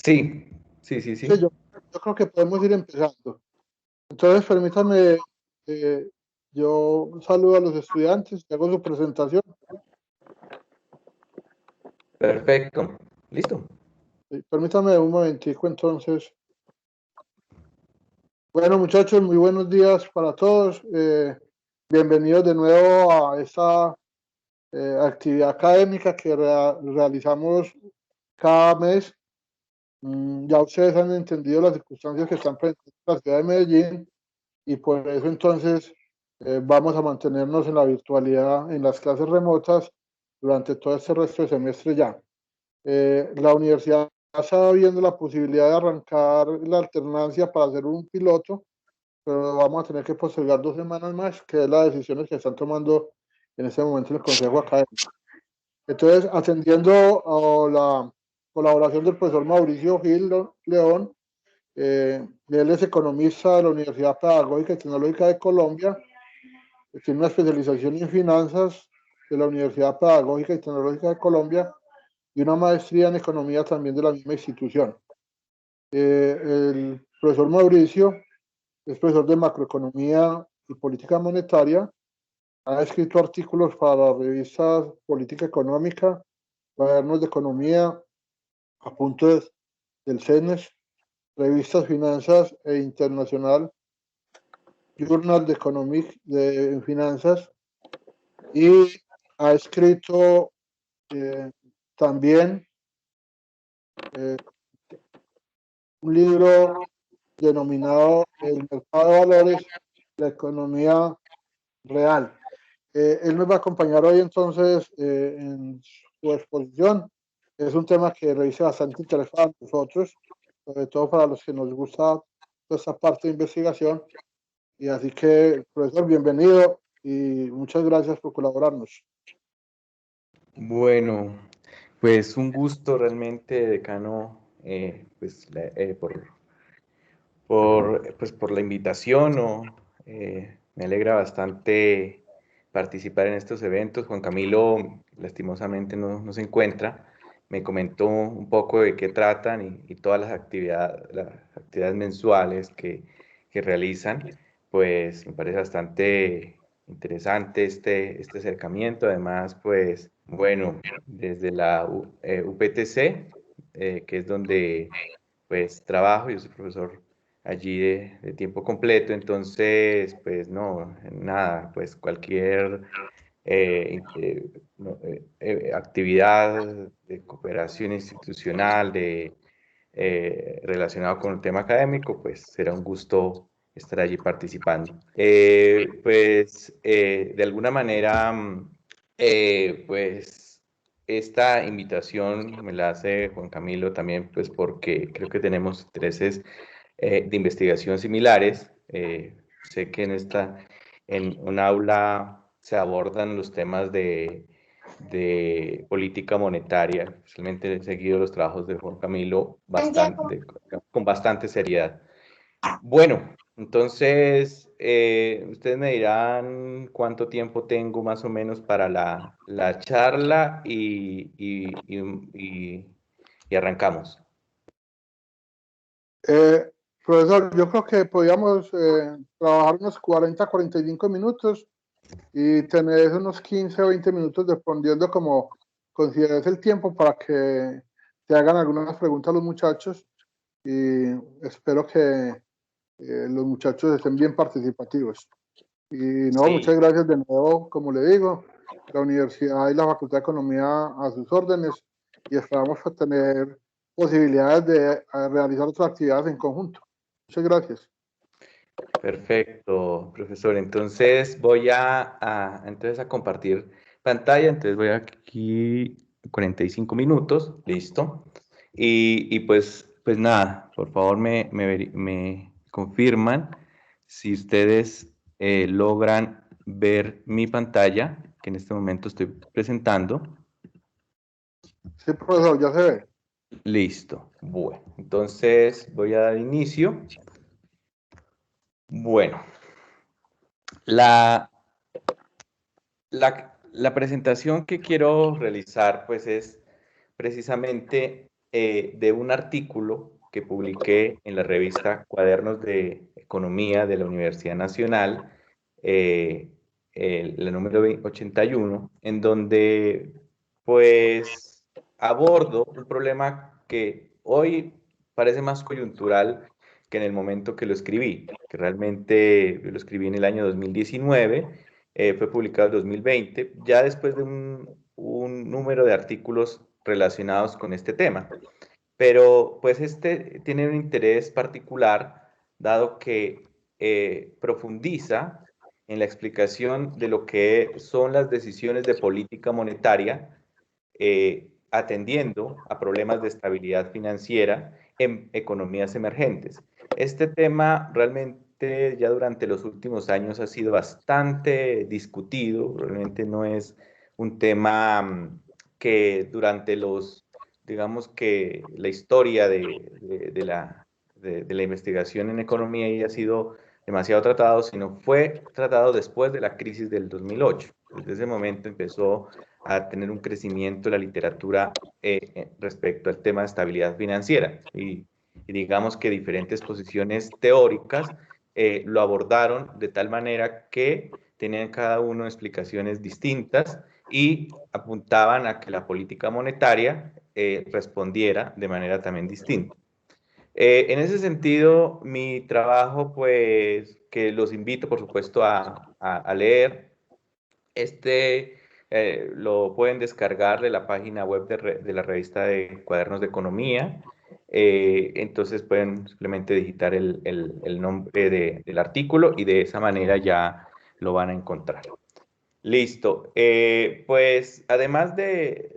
Sí, sí, sí, Sí, sí. yo creo que podemos ir empezando. Entonces, permítame, eh, yo saludo a los estudiantes, hago su presentación. Perfecto. ¿Listo? Permítame un momentico, entonces. Bueno, muchachos, muy buenos días para todos. Bienvenidos de nuevo a esta actividad académica que realizamos cada mes. Ya ustedes han entendido las circunstancias que están presentes en la ciudad de Medellín y por eso entonces vamos a mantenernos en la virtualidad, en las clases remotas durante todo este resto de semestre ya. La universidad está viendo la posibilidad de arrancar la alternancia para hacer un piloto, pero vamos a tener que postergar 2 semanas más, que es la decisión que están tomando en este momento el Consejo Académico. Entonces, atendiendo a la colaboración del profesor Mauricio Gil León, él es economista de la Universidad Pedagógica y Tecnológica de Colombia, tiene una especialización en finanzas de la Universidad Pedagógica y Tecnológica de Colombia y una maestría en economía también de la misma institución. El profesor Mauricio es profesor de macroeconomía y política monetaria, ha escrito artículos para revistas Política Económica, Cuadernos de Economía, Apuntes del CENES, revistas Finanzas e Internacional, Journal de Economic de Finanzas, y ha escrito eh, también eh, un libro denominado El mercado de valores, la economía real. Él nos va a acompañar hoy entonces en su exposición. Es un tema que revisa bastante interesante a nosotros, sobre todo para los que nos gusta toda esta parte de investigación. Y así que, profesor, bienvenido y muchas gracias por colaborarnos. Bueno, pues un gusto realmente, decano, pues, por la invitación. ¿No? Me alegra bastante participar en estos eventos. Juan Camilo, lastimosamente, no se encuentra. Me comentó un poco de qué tratan y todas las actividades mensuales que realizan. Pues me parece bastante interesante este acercamiento. Además, pues, bueno, desde la UPTC, que es donde pues trabajo. Yo soy profesor allí de tiempo completo. Entonces, pues no, nada, pues cualquier actividad de cooperación institucional relacionado con el tema académico, pues será un gusto estar allí participando. De alguna manera, pues esta invitación me la hace Juan Camilo también, pues porque creo que tenemos intereses de investigación similares. Sé que en un aula se abordan los temas de política monetaria. Especialmente he seguido los trabajos de Juan Camilo con bastante seriedad. Bueno, entonces ustedes me dirán cuánto tiempo tengo más o menos para la charla y arrancamos. Eh, Profesor, yo creo que podríamos trabajar unos 40, 45 minutos y tener unos 15 o 20 minutos respondiendo como consideres el tiempo para que te hagan algunas preguntas a los muchachos y espero que los muchachos estén bien participativos. Y no, muchas Sí, gracias de nuevo, como le digo, la universidad y la Facultad de Economía a sus órdenes y esperamos tener posibilidades de realizar otras actividades en conjunto. Muchas gracias. perfecto, profesor. Entonces voy entonces a compartir pantalla. Entonces voy aquí 45 minutos, listo. Pues nada, por favor me confirman si ustedes logran ver mi pantalla, que en este momento estoy presentando. Sí, profesor, ya se ve. Listo. Bueno, entonces voy a dar inicio. Bueno, la, la presentación que quiero realizar pues es precisamente de un artículo que publiqué en la revista Cuadernos de Economía de la Universidad Nacional, eh, la número 81, en donde pues abordo un problema que hoy parece más coyuntural que en el momento que lo escribí, que realmente yo lo escribí en el año 2019, fue publicado en 2020, ya después de un número de artículos relacionados con este tema. Pero pues este tiene un interés particular, dado que profundiza en la explicación de lo que son las decisiones de política monetaria, atendiendo a problemas de estabilidad financiera en economías emergentes. Este tema realmente ya durante los últimos años ha sido bastante discutido, realmente no es un tema que durante los, digamos que la historia de la investigación en economía haya sido demasiado tratado, sino fue tratado después de la crisis del 2008. Desde ese momento empezó a tener un crecimiento la literatura respecto al tema de estabilidad financiera. Y digamos que diferentes posiciones teóricas lo abordaron de tal manera que tenían cada uno explicaciones distintas y apuntaban a que la política monetaria respondiera de manera también distinta. En ese sentido, mi trabajo, pues, que los invito, por supuesto, a leer, lo pueden descargar de la página web de la revista de Cuadernos de Economía. Entonces pueden simplemente digitar el nombre del artículo y de esa manera ya lo van a encontrar. Listo. Pues además de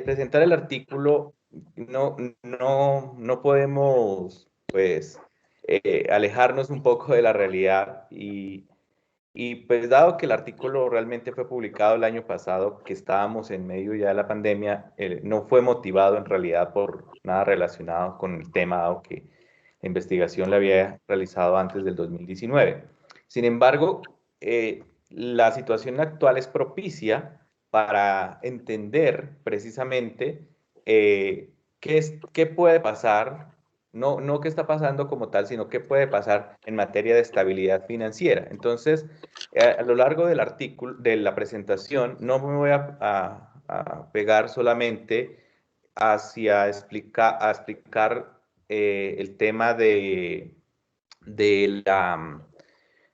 presentar el artículo, no podemos pues alejarnos un poco de la realidad y pues dado que el artículo realmente fue publicado el año pasado, que estábamos en medio ya de la pandemia, no fue motivado en realidad por nada relacionado con el tema, dado que la investigación la había realizado antes del 2019. Sin embargo, la situación actual es propicia para entender precisamente qué puede pasar, no qué está pasando como tal, sino qué puede pasar en materia de estabilidad financiera. Entonces, a lo largo del artículo, de la presentación, no me voy a pegar solamente a explicar el tema de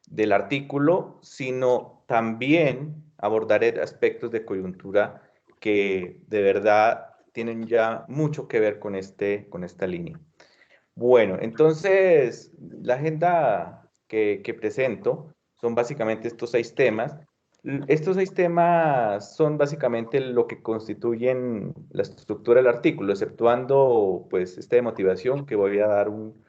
del artículo, sino también abordaré aspectos de coyuntura que de verdad tienen ya mucho que ver con esta línea. Bueno, entonces la agenda que presento son básicamente estos 6 temas. Estos 6 temas son básicamente lo que constituyen la estructura del artículo, exceptuando pues de motivación que voy a dar un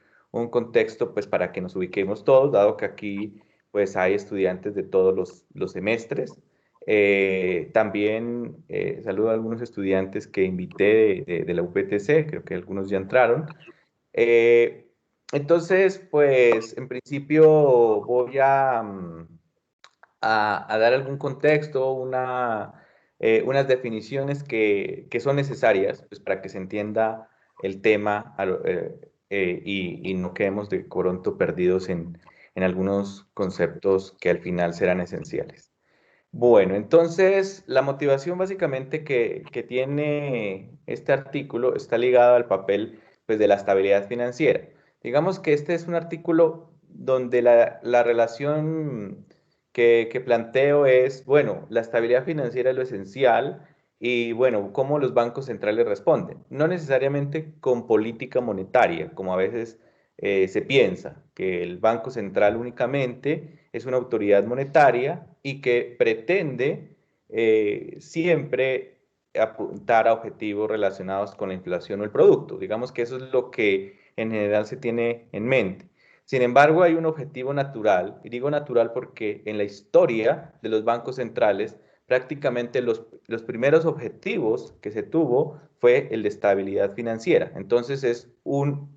contexto pues para que nos ubiquemos todos, dado que aquí pues hay estudiantes de todos los semestres. También saludo a algunos estudiantes que invité de la UPTC, creo que algunos ya entraron. Eh, entonces, pues en principio voy a dar algún contexto, unas definiciones que son necesarias pues, para que se entienda el tema y no quedemos de pronto perdidos en algunos conceptos que al final serán esenciales. Bueno, entonces la motivación básicamente que tiene este artículo está ligada al papel pues, de la estabilidad financiera. Digamos que este es un artículo donde la relación que planteo es, bueno, la estabilidad financiera es lo esencial y, bueno, cómo los bancos centrales responden. No necesariamente con política monetaria, como a veces se piensa, que el Banco Central únicamente es una autoridad monetaria y que pretende siempre apuntar a objetivos relacionados con la inflación o el producto. Digamos que eso es lo que en general se tiene en mente. Sin embargo, hay un objetivo natural, y digo natural porque en la historia de los bancos centrales, prácticamente los primeros objetivos que se tuvo fue el de estabilidad financiera. Entonces es un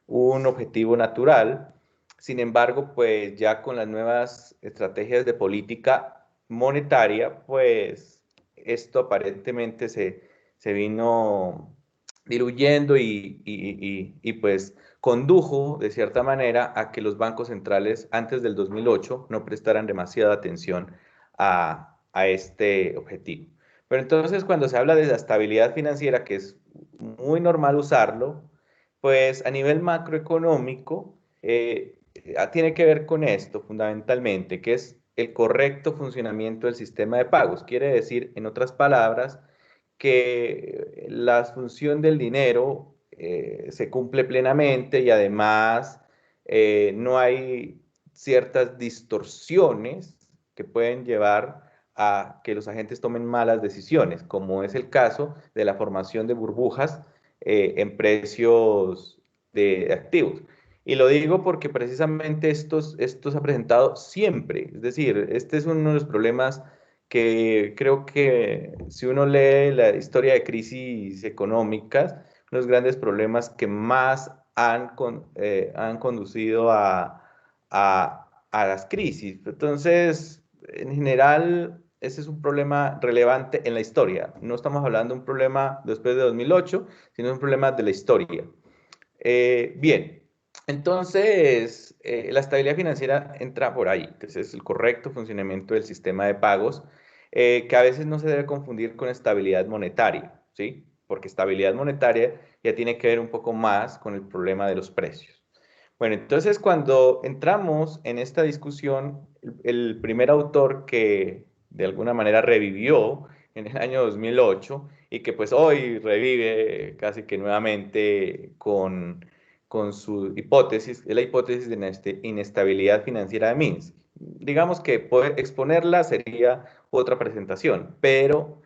objetivo natural. Sin embargo, pues ya con las nuevas estrategias de política monetaria, pues esto aparentemente se vino diluyendo y pues condujo de cierta manera a que los bancos centrales antes del 2008 no prestaran demasiada atención a este objetivo. Pero entonces cuando se habla de la estabilidad financiera, que es muy normal usarlo, pues a nivel macroeconómico tiene que ver con esto fundamentalmente, que es el correcto funcionamiento del sistema de pagos. Quiere decir, en otras palabras, que la función del dinero se cumple plenamente y además no hay ciertas distorsiones que pueden llevar a que los agentes tomen malas decisiones, como es el caso de la formación de burbujas en precios de activos. Y lo digo porque precisamente esto se ha presentado siempre. Es decir, este es uno de los problemas que creo que si uno lee la historia de crisis económicas, los grandes problemas que más han conducido a las crisis. Entonces, en general, ese es un problema relevante en la historia. No estamos hablando de un problema después de 2008, sino un problema de la historia. Bien, entonces la estabilidad financiera entra por ahí, que es el correcto funcionamiento del sistema de pagos, que a veces no se debe confundir con estabilidad monetaria, ¿sí? Porque estabilidad monetaria ya tiene que ver un poco más con el problema de los precios. Bueno, entonces cuando entramos en esta discusión, el primer autor que de alguna manera revivió en el año 2008 y que pues hoy revive casi que nuevamente con su hipótesis, es la hipótesis de inestabilidad financiera de Minsky. Digamos que poder exponerla sería otra presentación, pero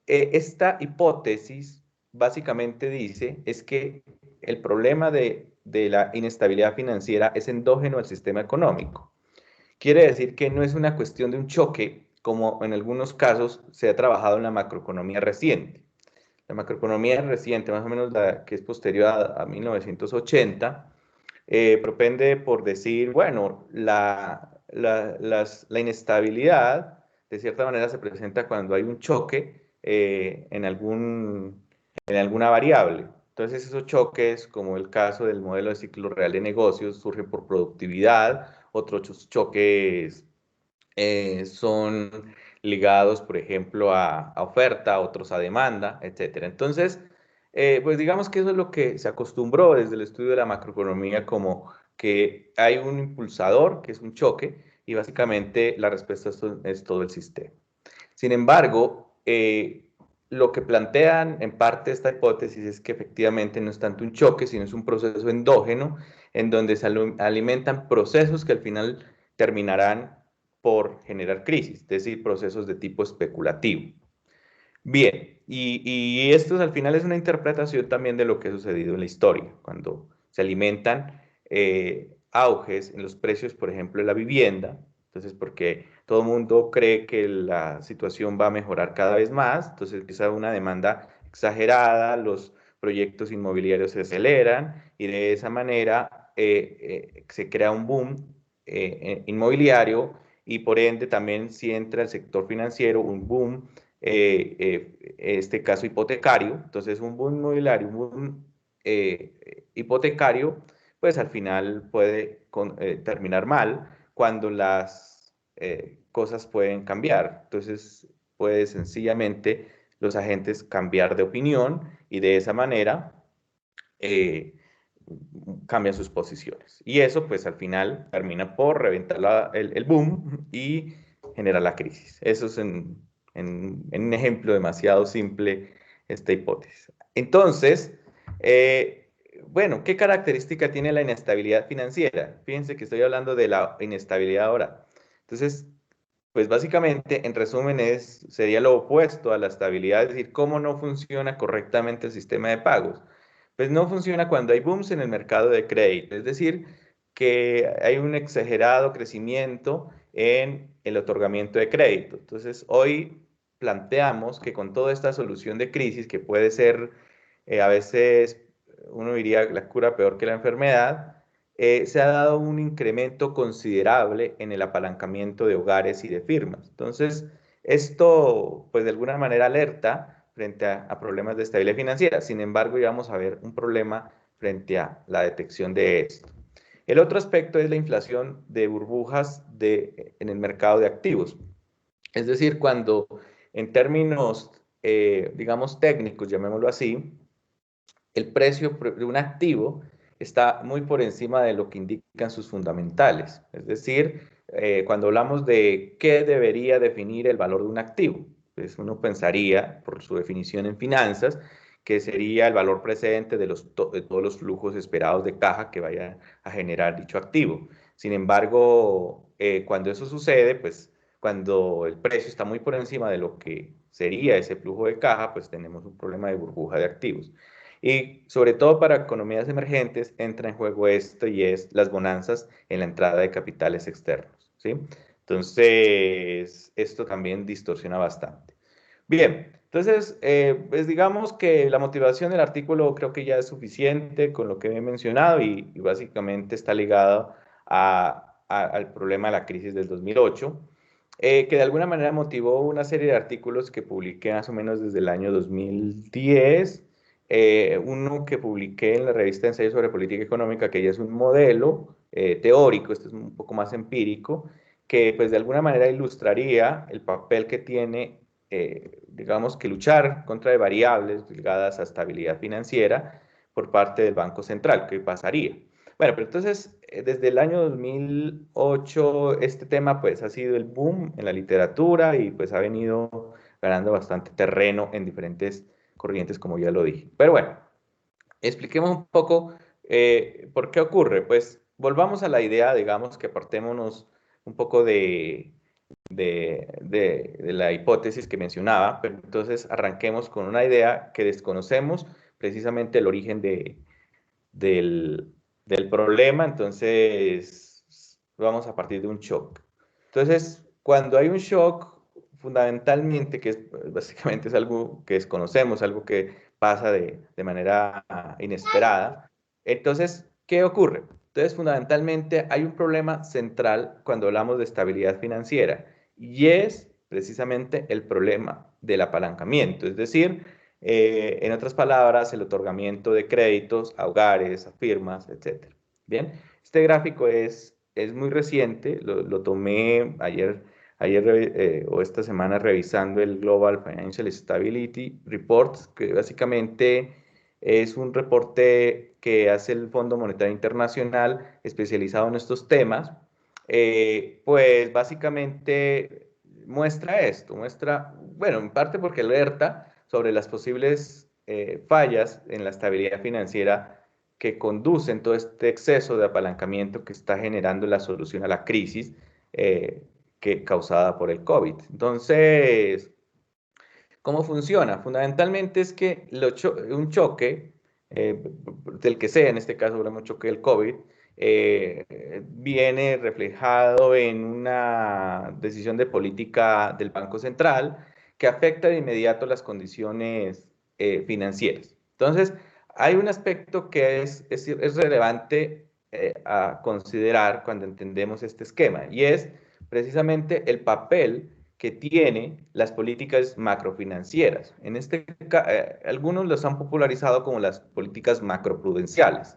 esta hipótesis básicamente dice es que el problema de la inestabilidad financiera es endógeno al sistema económico. Quiere decir que no es una cuestión de un choque, como en algunos casos se ha trabajado en la macroeconomía reciente. La macroeconomía reciente, más o menos la que es posterior a 1980, propende por decir, bueno, la inestabilidad de cierta manera se presenta cuando hay un choque en alguna variable. Entonces esos choques, como el caso del modelo de ciclo real de negocios, surgen por productividad, otros choques son ligados, por ejemplo, a oferta, otros a demanda, etcétera. Entonces, pues digamos que eso es lo que se acostumbró desde el estudio de la macroeconomía, como que hay un impulsador, que es un choque, y básicamente la respuesta es todo el sistema. Sin embargo, lo que plantean en parte esta hipótesis es que efectivamente no es tanto un choque, sino es un proceso endógeno en donde se alimentan procesos que al final terminarán por generar crisis, es decir, procesos de tipo especulativo. Bien, y esto al final es una interpretación también de lo que ha sucedido en la historia, cuando se alimentan auges en los precios, por ejemplo, de la vivienda, entonces porque todo el mundo cree que la situación va a mejorar cada vez más, entonces empieza una demanda exagerada, los proyectos inmobiliarios se aceleran y de esa manera se crea un boom inmobiliario y por ende también si entra el sector financiero, un boom este caso hipotecario. Entonces, un boom inmobiliario, un boom hipotecario, pues al final puede terminar mal cuando las cosas pueden cambiar. Entonces, puede sencillamente los agentes cambiar de opinión y de esa manera eh, cambian sus posiciones. Y eso, pues al final termina por reventar el boom y generar la crisis. Eso es en un ejemplo demasiado simple esta hipótesis. Entonces, bueno, ¿qué característica tiene la inestabilidad financiera? Fíjense que estoy hablando de la inestabilidad ahora. Entonces, pues básicamente, en resumen, sería lo opuesto a la estabilidad, es decir, cómo no funciona correctamente el sistema de pagos. Pues no funciona cuando hay booms en el mercado de crédito, es decir, que hay un exagerado crecimiento en el otorgamiento de crédito. Entonces, hoy planteamos que con toda esta solución de crisis, que puede ser a veces, uno diría, la cura peor que la enfermedad, se ha dado un incremento considerable en el apalancamiento de hogares y de firmas. Entonces, esto, pues de alguna manera alerta frente a problemas de estabilidad financiera. Sin embargo, íbamos a ver un problema frente a la detección de esto. El otro aspecto es la inflación de burbujas en el mercado de activos. Es decir, cuando en términos, digamos, técnicos, llamémoslo así, el precio de un activo está muy por encima de lo que indican sus fundamentales. Es decir, cuando hablamos de qué debería definir el valor de un activo, pues uno pensaría, por su definición en finanzas, que sería el valor precedente de todos los flujos esperados de caja que vaya a generar dicho activo. Sin embargo, cuando eso sucede, pues cuando el precio está muy por encima de lo que sería ese flujo de caja, pues tenemos un problema de burbuja de activos. Y sobre todo para economías emergentes entra en juego esto y es las bonanzas en la entrada de capitales externos, ¿sí? Entonces, esto también distorsiona bastante. Bien, entonces, pues digamos que la motivación del artículo creo que ya es suficiente con lo que he mencionado y básicamente está ligado al problema de la crisis del 2008, que de alguna manera motivó una serie de artículos que publiqué más o menos desde el año 2010, uno que publiqué en la revista Ensayo sobre Política Económica, que ya es un modelo teórico, este es un poco más empírico, que pues de alguna manera ilustraría el papel que tiene, digamos que luchar contra variables ligadas a estabilidad financiera por parte del Banco Central. ¿Qué pasaría? Bueno, pero entonces, desde el año 2008, este tema pues ha sido el boom en la literatura y pues ha venido ganando bastante terreno en diferentes corrientes, como ya lo dije. Pero bueno, expliquemos un poco por qué ocurre. Pues volvamos a la idea, digamos que apartémonos un poco de la hipótesis que mencionaba, pero entonces arranquemos con una idea que desconocemos precisamente el origen del, del problema, entonces vamos a partir de un shock. Entonces, cuando hay un shock, fundamentalmente, que es, básicamente es algo que desconocemos, algo que pasa de manera inesperada, entonces, ¿qué ocurre? Entonces, fundamentalmente hay un problema central cuando hablamos de estabilidad financiera y es precisamente el problema del apalancamiento, es decir, en otras palabras, el otorgamiento de créditos a hogares, a firmas, etc. Bien, este gráfico es muy reciente, lo tomé ayer o esta semana revisando el Global Financial Stability Report, que básicamente es un reporte que hace el Fondo Monetario Internacional especializado en estos temas. Pues básicamente muestra esto, bueno, en parte porque alerta sobre las posibles fallas en la estabilidad financiera que conducen todo este exceso de apalancamiento que está generando la solución a la crisis causada por el COVID. Entonces, ¿cómo funciona? Fundamentalmente es que un choque, del que sea, en este caso hablamos de choque del COVID, viene reflejado en una decisión de política del Banco Central que afecta de inmediato las condiciones financieras. Entonces, hay un aspecto que es relevante a considerar cuando entendemos este esquema y es precisamente el papel que tiene las políticas macrofinancieras. Algunos los han popularizado como las políticas macroprudenciales.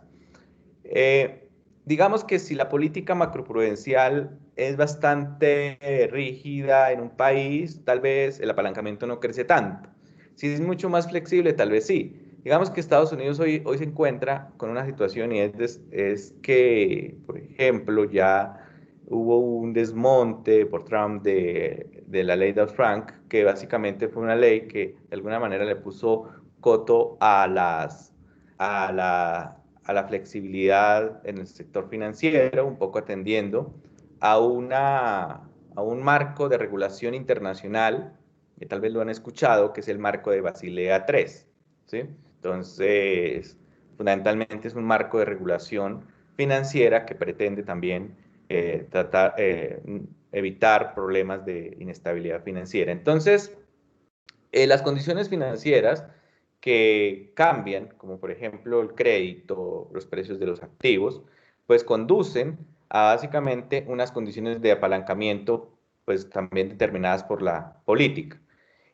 Digamos que si la política macroprudencial es bastante rígida en un país, tal vez el apalancamiento no crece tanto. Si es mucho más flexible, tal vez sí. Digamos que Estados Unidos hoy se encuentra con una situación y es que, por ejemplo, ya hubo un desmonte por Trump de la ley Dodd-Frank, que básicamente fue una ley que de alguna manera le puso coto a la flexibilidad en el sector financiero, un poco atendiendo a un marco de regulación internacional, que tal vez lo han escuchado, que es el marco de Basilea III, ¿sí? Entonces, fundamentalmente es un marco de regulación financiera que pretende también evitar problemas de inestabilidad financiera. Entonces, las condiciones financieras que cambian, como por ejemplo el crédito, los precios de los activos, pues conducen a básicamente unas condiciones de apalancamiento, pues también determinadas por la política.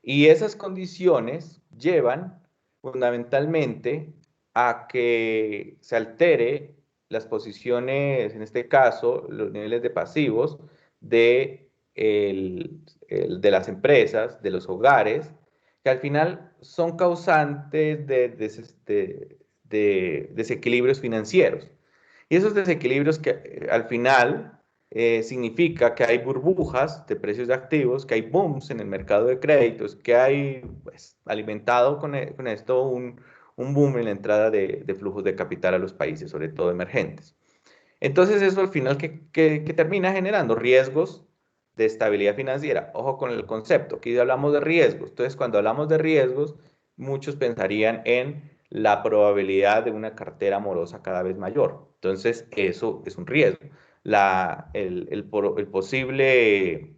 Y esas condiciones llevan fundamentalmente a que se altere las posiciones, en este caso, los niveles de pasivos de, de las empresas, de los hogares, que al final son causantes de desequilibrios financieros. Y esos desequilibrios que al final significa que hay burbujas de precios de activos, que hay booms en el mercado de créditos, que hay pues, alimentado con esto un boom en la entrada de flujos de capital a los países, sobre todo emergentes. Entonces eso al final que termina generando riesgos de estabilidad financiera. Ojo con el concepto, aquí hablamos de riesgos. Entonces cuando hablamos de riesgos, muchos pensarían en la probabilidad de una cartera morosa cada vez mayor. Entonces eso es un riesgo. El posible,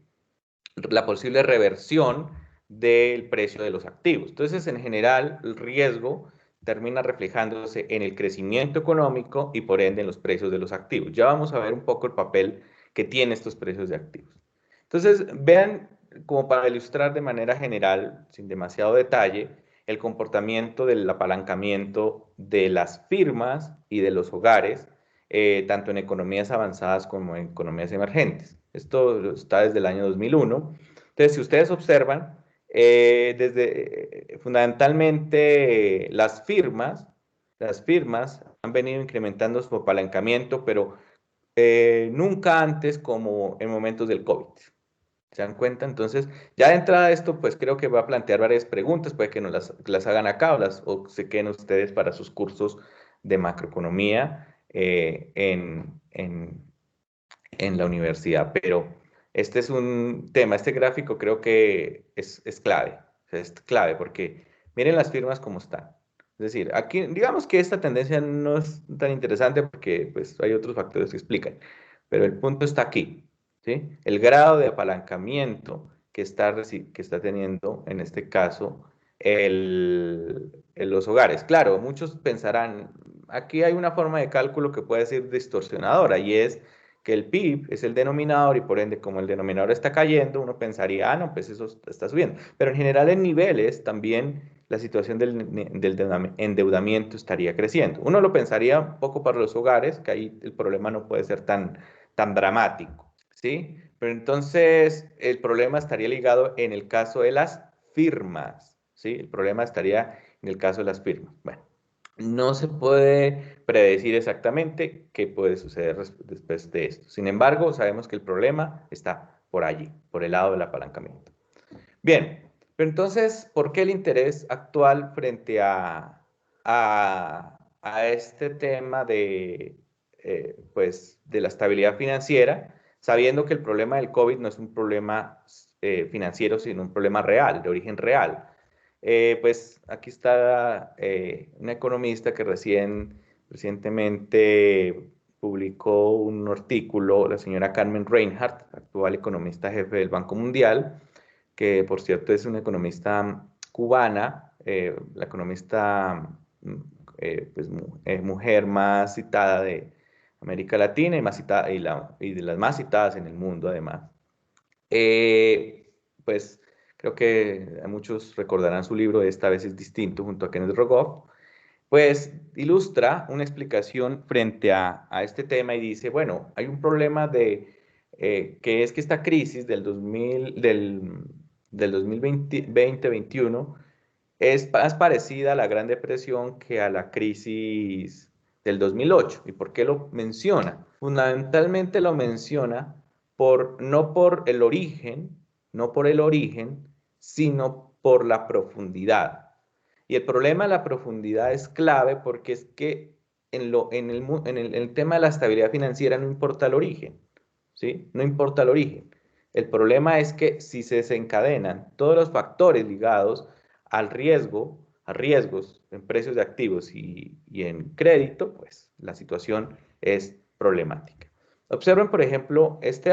la posible reversión del precio de los activos. Entonces, en general, el riesgo termina reflejándose en el crecimiento económico y por ende en los precios de los activos. Ya vamos a ver un poco el papel que tienen estos precios de activos. Entonces, vean como para ilustrar de manera general, sin demasiado detalle, el comportamiento del apalancamiento de las firmas y de los hogares, tanto en economías avanzadas como en economías emergentes. Esto está desde el año 2001. Entonces, si ustedes observan, fundamentalmente las firmas han venido incrementando su apalancamiento, pero nunca antes como en momentos del COVID. ¿Se dan cuenta? Entonces, ya de entrada esto, pues creo que va a plantear varias preguntas, puede que nos las hagan acá o se queden ustedes para sus cursos de macroeconomía en la universidad. Pero este es un tema, este gráfico creo que es clave, o sea, es clave porque miren las firmas como están. Es decir, aquí digamos que esta tendencia no es tan interesante porque pues hay otros factores que explican, pero el punto está aquí, ¿sí? El grado de apalancamiento que está teniendo en este caso los hogares. Claro, muchos pensarán, aquí hay una forma de cálculo que puede ser distorsionadora y es que el PIB es el denominador y por ende como el denominador está cayendo, uno pensaría, ah, no, pues eso está subiendo. Pero en general en niveles también la situación del endeudamiento estaría creciendo. Uno lo pensaría un poco para los hogares, que ahí el problema no puede ser tan dramático, ¿sí? Pero entonces el problema estaría ligado en el caso de las firmas, ¿sí? El problema estaría en el caso de las firmas. Bueno, no se puede predecir exactamente qué puede suceder después de esto. Sin embargo, sabemos que el problema está por allí, por el lado del apalancamiento. Bien, pero entonces, ¿por qué el interés actual frente a este tema pues, de la estabilidad financiera, sabiendo que el problema del COVID no es un problema financiero, sino un problema real, de origen real? Pues aquí está una economista que recientemente publicó un artículo, la señora Carmen Reinhardt, actual economista jefe del Banco Mundial, que por cierto es una economista cubana, la economista pues, mujer más citada de América Latina y, más citada, y de las más citadas en el mundo además. Pues creo que muchos recordarán su libro Esta vez es distinto, junto a Kenneth Rogoff, pues ilustra una explicación frente a este tema y dice, bueno, hay un problema que es que esta crisis del 2020-2021 es más parecida a la Gran Depresión que a la crisis del 2008. ¿Y por qué lo menciona? Fundamentalmente lo menciona no por el origen, no por el origen, sino por la profundidad. Y el problema de la profundidad es clave porque es que en el tema de la estabilidad financiera no importa el origen, ¿sí? No importa el origen. El problema es que si se desencadenan todos los factores ligados al riesgo, a riesgos en precios de activos y en crédito, pues la situación es problemática. Observen, por ejemplo, este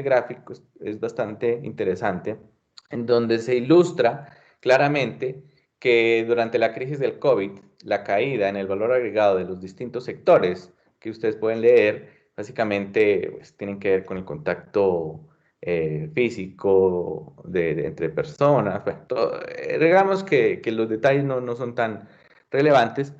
gráfico es bastante interesante, en donde se ilustra claramente que durante la crisis del COVID, la caída en el valor agregado de los distintos sectores que ustedes pueden leer, básicamente pues, tienen que ver con el contacto físico entre personas. Bueno, digamos que los detalles no son tan relevantes.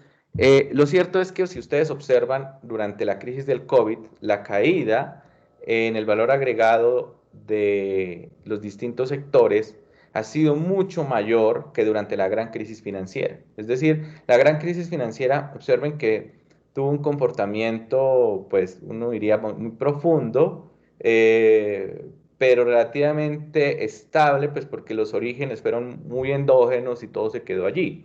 Lo cierto es que si ustedes observan durante la crisis del COVID, la caída en el valor agregado de los distintos sectores ha sido mucho mayor que durante la gran crisis financiera. Es decir, la gran crisis financiera, observen que tuvo un comportamiento, pues uno diría muy profundo, pero relativamente estable, pues porque los orígenes fueron muy endógenos y todo se quedó allí.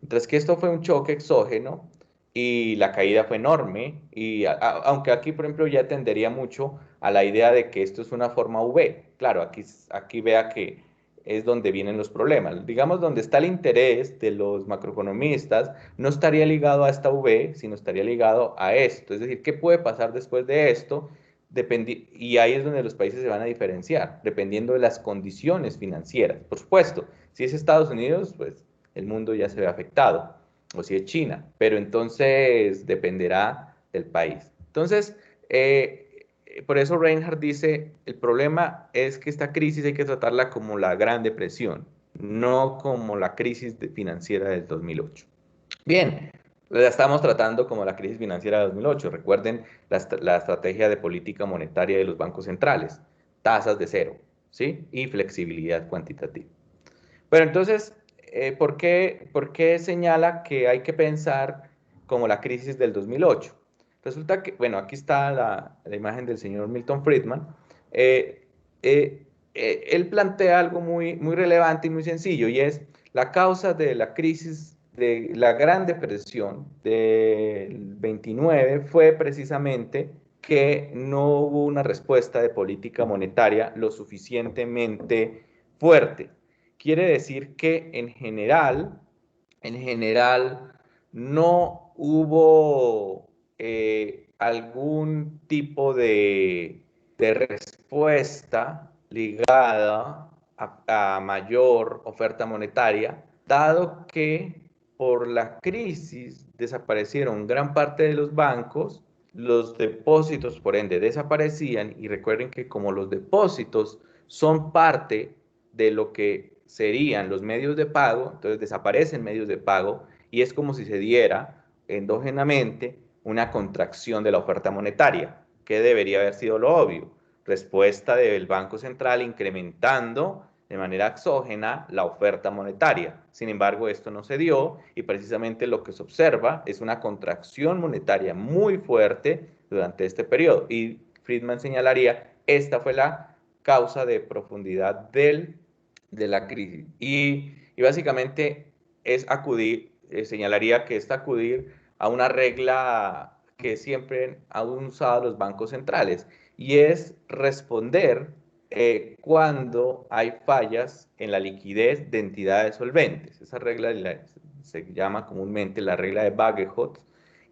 Mientras que esto fue un choque exógeno y la caída fue enorme, y aunque aquí, por ejemplo, ya tendería mucho a la idea de que esto es una forma V. Claro, aquí vea que es donde vienen los problemas. Digamos, donde está el interés de los macroeconomistas, no estaría ligado a esta V, sino estaría ligado a esto. Es decir, ¿qué puede pasar después de esto? Y ahí es donde los países se van a diferenciar, dependiendo de las condiciones financieras. Por supuesto, si es Estados Unidos, pues el mundo ya se ve afectado, o si es China, pero entonces dependerá del país. Entonces, por eso Reinhardt dice, el problema es que esta crisis hay que tratarla como la Gran Depresión, no como la crisis financiera del 2008. Bien, la estamos tratando como la crisis financiera de 2008. Recuerden la estrategia de política monetaria de los bancos centrales, tasas de cero, ¿sí? Y flexibilidad cuantitativa. Pero entonces, ¿por qué señala que hay que pensar como la crisis del 2008? Resulta que, bueno, aquí está la imagen del señor Milton Friedman. Eh, eh, Él plantea algo muy relevante y muy sencillo, y es la causa de la crisis de la Gran Depresión del 29 fue precisamente que no hubo una respuesta de política monetaria lo suficientemente fuerte. Quiere decir que en general no hubo algún tipo de respuesta ligada a mayor oferta monetaria, dado que por la crisis desaparecieron gran parte de los bancos, los depósitos por ende desaparecían, y recuerden que como los depósitos son parte de lo que serían los medios de pago, entonces desaparecen medios de pago y es como si se diera endógenamente una contracción de la oferta monetaria, que debería haber sido lo obvio. Respuesta del Banco Central incrementando de manera exógena la oferta monetaria. Sin embargo, esto no se dio y precisamente lo que se observa es una contracción monetaria muy fuerte durante este periodo. Y Friedman señalaría, esta fue la causa de profundidad de la crisis. Y básicamente es acudir, señalaría que es acudir a una regla que siempre han usado los bancos centrales, y es responder cuando hay fallas en la liquidez de entidades solventes. Esa regla se llama comúnmente la regla de Bagehot,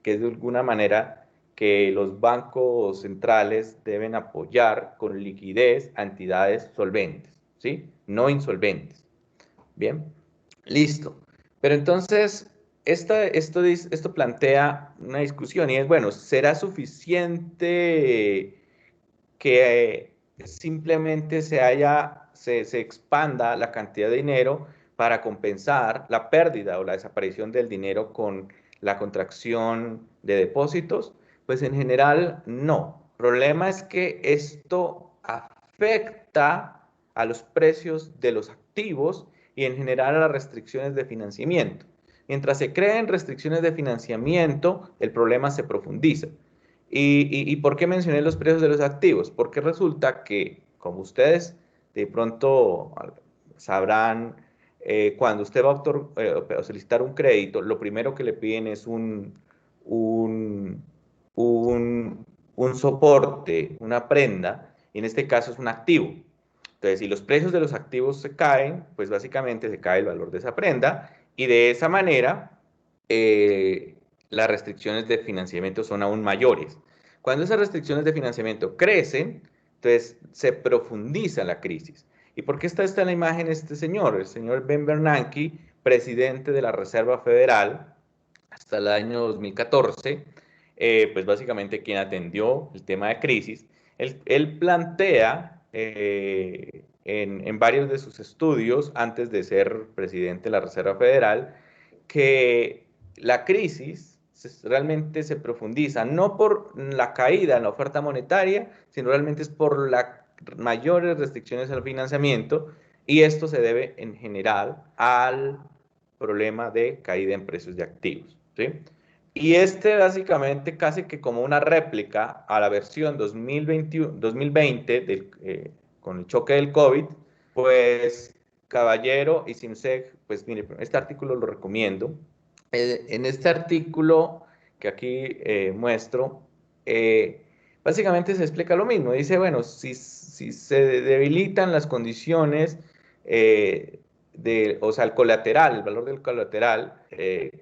que es de alguna manera que los bancos centrales deben apoyar con liquidez a entidades solventes, ¿sí? No insolventes. Bien, listo. Pero entonces, esto plantea una discusión y es, bueno, ¿será suficiente que simplemente se expanda la cantidad de dinero para compensar la pérdida o la desaparición del dinero con la contracción de depósitos? Pues en general no. El problema es que esto afecta a los precios de los activos y en general a las restricciones de financiamiento. Mientras se creen restricciones de financiamiento, el problema se profundiza. ¿Y por qué mencioné los precios de los activos? Porque resulta que, como ustedes de pronto sabrán, cuando usted va a solicitar un crédito, lo primero que le piden es un, un, un soporte, una prenda, y en este caso es un activo. Entonces, si los precios de los activos se caen, pues básicamente se cae el valor de esa prenda, y de esa manera eh, las restricciones de financiamiento son aún mayores. Cuando esas restricciones de financiamiento crecen, entonces se profundiza la crisis. ¿Y por qué está en la imagen este señor? El señor Ben Bernanke, presidente de la Reserva Federal hasta el año 2014, pues básicamente quien atendió el tema de crisis. Él plantea en varios de sus estudios antes de ser presidente de la Reserva Federal, que la crisis realmente se profundiza no por la caída en la oferta monetaria, sino realmente es por las mayores restricciones al financiamiento, y esto se debe en general al problema de caída en precios de activos, ¿sí? Y este básicamente casi que como una réplica a la versión 2020 con el choque del COVID, pues Caballero y Simsek, pues mire, este artículo lo recomiendo. En este artículo que aquí muestro, básicamente se explica lo mismo. Dice, bueno, si se debilitan las condiciones o sea, el colateral, el valor del colateral,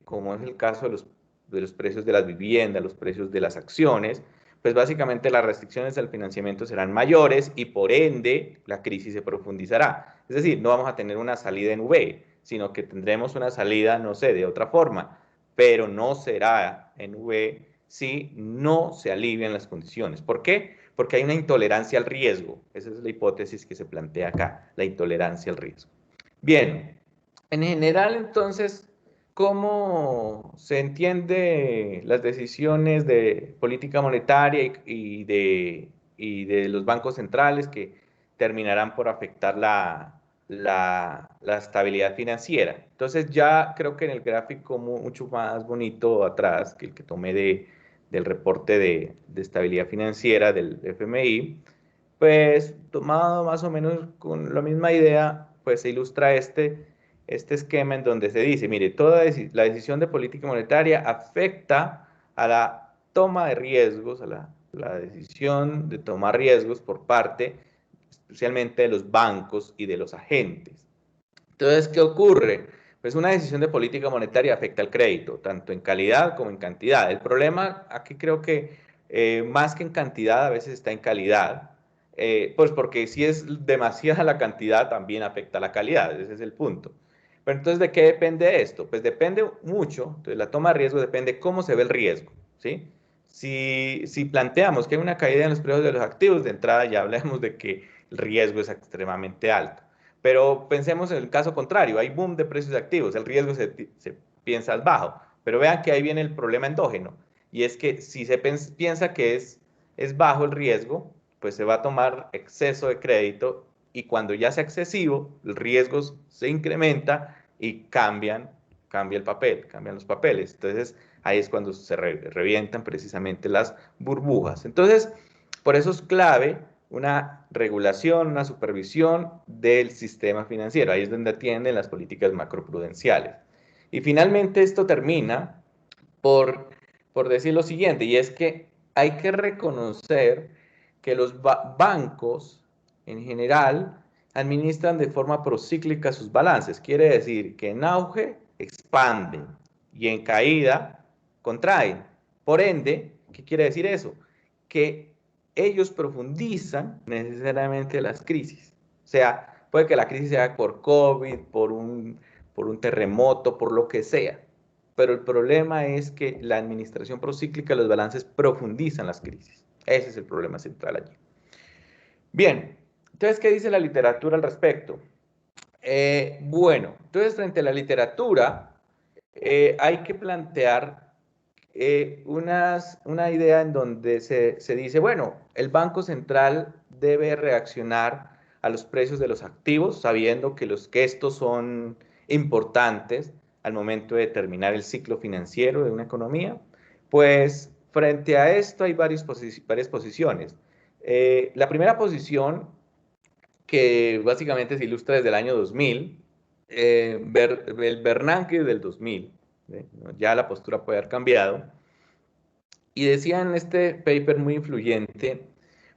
como es el caso de los precios de las viviendas, los precios de las acciones, pues básicamente las restricciones al financiamiento serán mayores y por ende la crisis se profundizará. Es decir, no vamos a tener una salida en V, sino que tendremos una salida, no sé, de otra forma, pero no será en V si no se alivian las condiciones. ¿Por qué? Porque hay una intolerancia al riesgo. Esa es la hipótesis que se plantea acá, la intolerancia al riesgo. Bien, en general entonces, ¿cómo se entiende las decisiones de política monetaria y de los bancos centrales que terminarán por afectar la estabilidad financiera? Entonces ya creo que en el gráfico mucho más bonito atrás, que el que tomé del reporte de estabilidad financiera del FMI, pues tomado más o menos con la misma idea, pues se ilustra este esquema en donde se dice, mire, toda la decisión de política monetaria afecta a la toma de riesgos, a la decisión de tomar riesgos por parte especialmente de los bancos y de los agentes. Entonces, ¿qué ocurre? Pues una decisión de política monetaria afecta al crédito, tanto en calidad como en cantidad. El problema aquí creo que más que en cantidad, a veces está en calidad, pues porque si es demasiada la cantidad, también afecta la calidad, ese es el punto. Pero entonces, ¿de qué depende esto? Pues depende mucho, entonces la toma de riesgo depende cómo se ve el riesgo, ¿sí? Si planteamos que hay una caída en los precios de los activos, de entrada ya hablamos de que el riesgo es extremadamente alto. Pero pensemos en el caso contrario, hay boom de precios de activos, el riesgo se piensa es bajo, pero vean que ahí viene el problema endógeno, y es que si se piensa que es bajo el riesgo, pues se va a tomar exceso de crédito y cuando ya sea excesivo, el riesgo se incrementa y cambia el papel, cambian los papeles. Entonces ahí es cuando se revientan precisamente las burbujas. Entonces, por eso es clave una regulación, una supervisión del sistema financiero. Ahí es donde atienden las políticas macroprudenciales. Y finalmente esto termina por, por decir lo siguiente, y es que hay que reconocer que los bancos en general administran de forma procíclica sus balances. Quiere decir que en auge expanden y en caída contraen. Por ende, ¿qué quiere decir eso? Que ellos profundizan necesariamente las crisis. O sea, puede que la crisis sea por COVID, por un terremoto, por lo que sea. Pero el problema es que la administración procíclica de los balances profundizan las crisis. Ese es el problema central allí. Bien, entonces, ¿qué dice la literatura al respecto? Bueno, entonces frente a la literatura hay que plantear una idea en donde se dice, bueno, el Banco Central debe reaccionar a los precios de los activos, sabiendo que estos son importantes al momento de determinar el ciclo financiero de una economía. Pues frente a esto hay varias posiciones. La primera posición, que básicamente se ilustra desde el año 2000, el Bernanke del 2000, ya la postura puede haber cambiado, y decía en este paper muy influyente,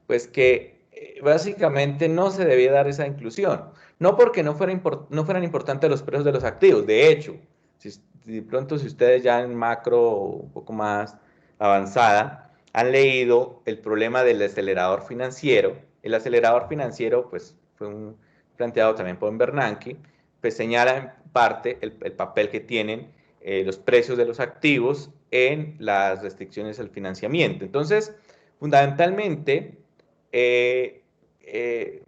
pues que básicamente no se debía dar esa inclusión, no porque no fueran importantes los precios de los activos, de hecho, si de pronto si ustedes ya en macro un poco más avanzada han leído el problema del acelerador financiero, el acelerador financiero pues fue planteado también por Bernanke, pues señala en parte el papel que tienen los precios de los activos en las restricciones al financiamiento. Entonces, fundamentalmente,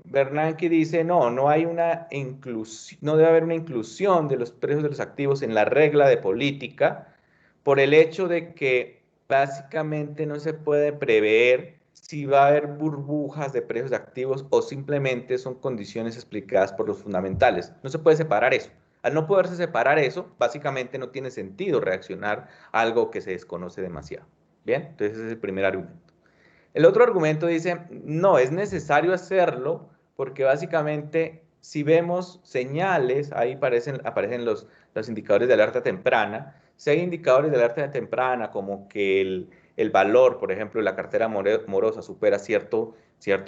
Bernanke dice, no, no debe haber una inclusión de los precios de los activos en la regla de política por el hecho de que básicamente no se puede prever si va a haber burbujas de precios de activos o simplemente son condiciones explicadas por los fundamentales. No se puede separar eso. Al no poderse separar eso, básicamente no tiene sentido reaccionar a algo que se desconoce demasiado. Bien, entonces ese es el primer argumento. El otro argumento dice, no, es necesario hacerlo porque básicamente si vemos señales, ahí aparecen los indicadores de alerta temprana, si hay indicadores de alerta temprana como que el valor, por ejemplo, de la cartera morosa supera cierto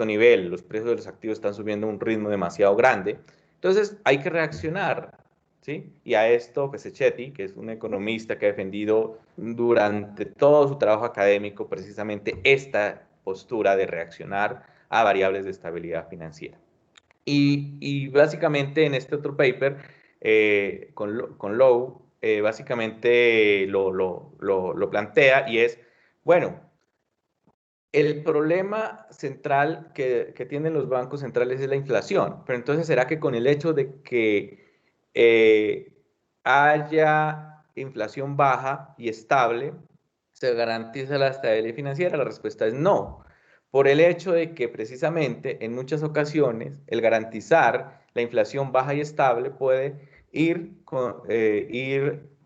nivel, los precios de los activos están subiendo a un ritmo demasiado grande, entonces hay que reaccionar, ¿sí? Y a esto Pesechetti, que es un economista que ha defendido durante todo su trabajo académico precisamente esta postura de reaccionar a variables de estabilidad financiera. Y básicamente en este otro paper, con Lowe, básicamente lo plantea y es, bueno, el problema central que tienen los bancos centrales es la inflación, pero entonces será que con el hecho de que haya inflación baja y estable, se garantiza la estabilidad financiera? La respuesta es no, por el hecho de que precisamente en muchas ocasiones el garantizar la inflación baja y estable puede ir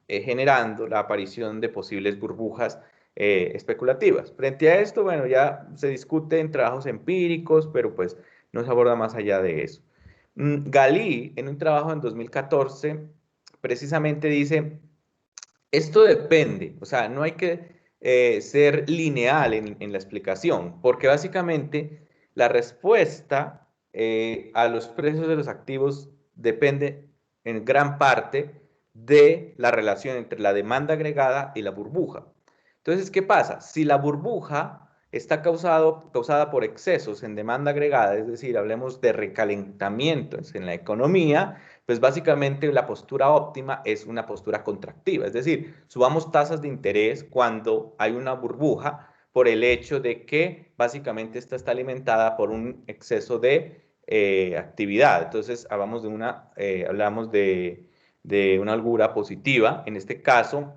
generando la aparición de posibles burbujas especulativas. Frente a esto, bueno, ya se discute en trabajos empíricos, pero pues no se aborda más allá de eso. Galí, en un trabajo en 2014, precisamente dice, esto depende, o sea, no hay que ser lineal en la explicación, porque básicamente la respuesta a los precios de los activos depende en gran parte de la relación entre la demanda agregada y la burbuja. Entonces, ¿qué pasa? Si la burbuja está causada por excesos en demanda agregada, es decir, hablemos de recalentamientos en la economía, pues básicamente la postura óptima es una postura contractiva, es decir, subamos tasas de interés cuando hay una burbuja por el hecho de que básicamente esta está alimentada por un exceso de actividad. Entonces, hablamos de una holgura positiva, en este caso,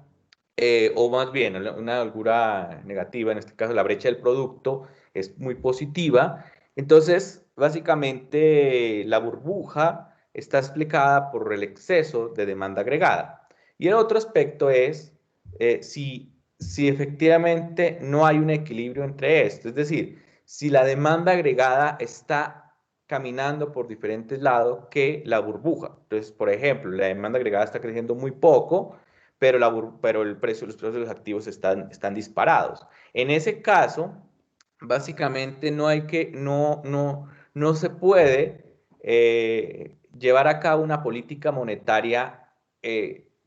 o más bien una holgura negativa, en este caso la brecha del producto es muy positiva. Entonces, básicamente la burbuja está explicada por el exceso de demanda agregada. Y el otro aspecto es si efectivamente no hay un equilibrio entre esto, es decir, si la demanda agregada está caminando por diferentes lados que la burbuja. Entonces, por ejemplo, la demanda agregada está creciendo muy poco, pero los precios de los activos están disparados. En ese caso, básicamente no se puede llevar a cabo una política monetaria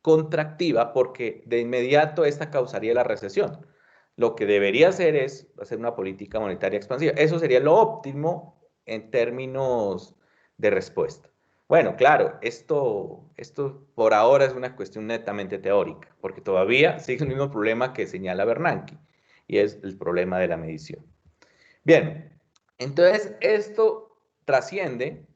contractiva porque de inmediato esta causaría la recesión. Lo que debería hacer es hacer una política monetaria expansiva. Eso sería lo óptimo en términos de respuesta. Bueno, claro, esto por ahora es una cuestión netamente teórica, porque todavía sigue el mismo problema que señala Bernanke, y es el problema de la medición. Bien, entonces esto trasciende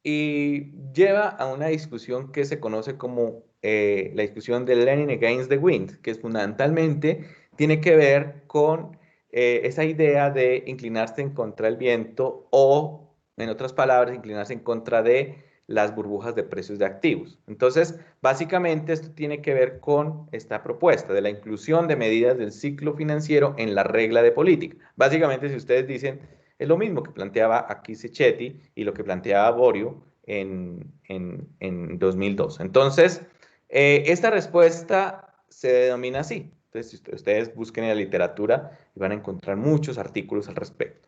y lleva a una discusión que se conoce como la discusión de Lenin against the wind, que es fundamentalmente tiene que ver con esa idea de inclinarse en contra del viento o, en otras palabras, inclinarse en contra de las burbujas de precios de activos. Entonces, básicamente esto tiene que ver con esta propuesta de la inclusión de medidas del ciclo financiero en la regla de política. Básicamente, si ustedes dicen, es lo mismo que planteaba aquí Secheti y lo que planteaba Borio en 2002. Entonces, esta respuesta se denomina así. Entonces, si ustedes busquen en la literatura y van a encontrar muchos artículos al respecto.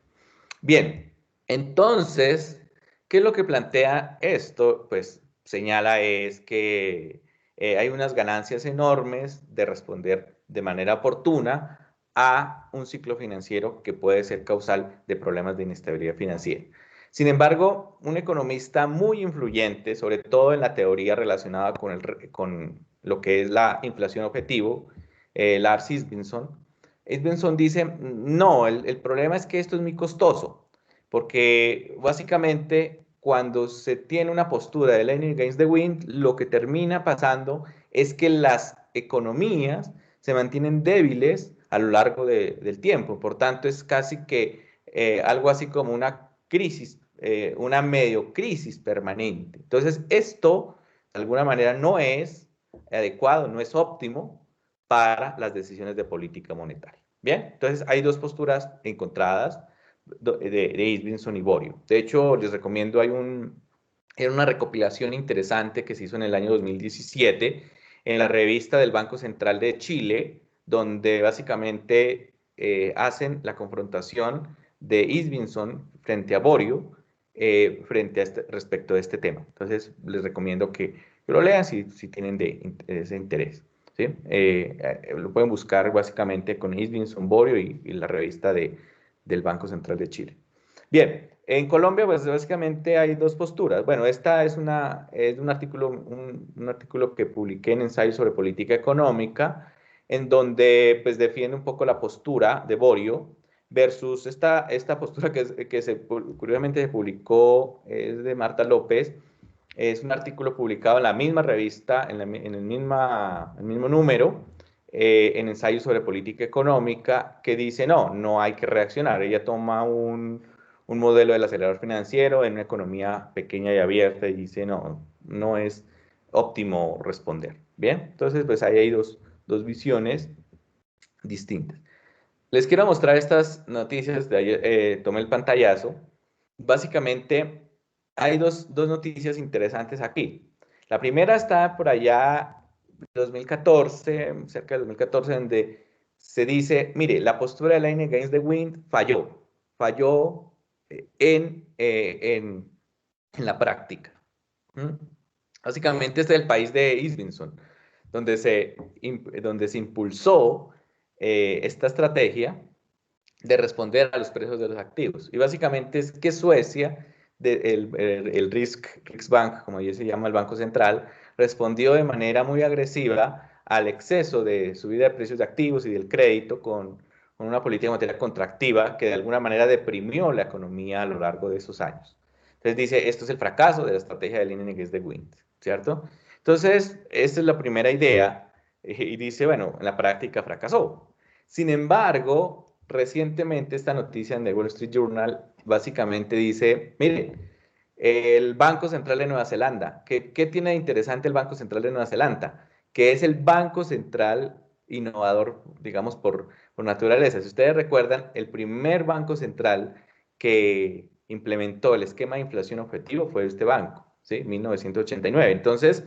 Bien, entonces, ¿qué es lo que plantea esto? Pues señala es que hay unas ganancias enormes de responder de manera oportuna a un ciclo financiero que puede ser causal de problemas de inestabilidad financiera. Sin embargo, un economista muy influyente, sobre todo en la teoría relacionada con lo que es la inflación objetivo, Lars Isbinson dice, no, el problema es que esto es muy costoso. porque básicamente cuando se tiene una postura de leaning against the wind, lo que termina pasando es que las economías se mantienen débiles a lo largo del tiempo. Por tanto, es casi que algo así como una crisis, una medio crisis permanente. Entonces, esto de alguna manera no es adecuado, no es óptimo para las decisiones de política monetaria. Bien, entonces hay dos posturas encontradas de Isbinson y Borio. De hecho, les recomiendo, era una recopilación interesante que se hizo en el año 2017 en la revista del Banco Central de Chile, donde básicamente hacen la confrontación de Isbinson frente a Borio respecto a este tema. Entonces, les recomiendo que lo lean si tienen ese interés. ¿Sí? Lo pueden buscar básicamente con Isbinson, Borio y la revista del Banco Central de Chile. Bien, en Colombia, pues básicamente hay dos posturas. Bueno, esta es un artículo que publiqué en Ensayo sobre Política Económica, en donde pues defiende un poco la postura de Borio versus esta postura curiosamente se publicó, es de Marta López. Es un artículo publicado en la misma revista, en el mismo número, en Ensayo sobre Política Económica, que dice, no hay que reaccionar. Ella toma un modelo del acelerador financiero en una economía pequeña y abierta y dice, no es óptimo responder. Bien, entonces pues ahí hay dos visiones distintas. Les quiero mostrar estas noticias de ayer, tomé el pantallazo. Básicamente hay dos noticias interesantes aquí. La primera está por allá, 2014, cerca de 2014, donde se dice, mire, la postura de Line Against the Wind falló en la práctica. ¿Mm? Básicamente este es el país de Isbinson, donde se impulsó esta estrategia de responder a los precios de los activos. Y básicamente es que Suecia, el Riksbank, como ya se llama el Banco Central, respondió de manera muy agresiva al exceso de subida de precios de activos y del crédito con una política monetaria contractiva que de alguna manera deprimió la economía a lo largo de esos años. Entonces dice, esto es el fracaso de la estrategia de Leaning Against the Wind, ¿cierto? Entonces, esta es la primera idea y dice, bueno, en la práctica fracasó. Sin embargo, recientemente esta noticia en The Wall Street Journal básicamente dice, mire, el Banco Central de Nueva Zelanda, ¿qué tiene de interesante el Banco Central de Nueva Zelanda? Que es el banco central innovador, digamos, por naturaleza. Si ustedes recuerdan, el primer banco central que implementó el esquema de inflación objetivo fue este banco, ¿sí? 1989. Entonces,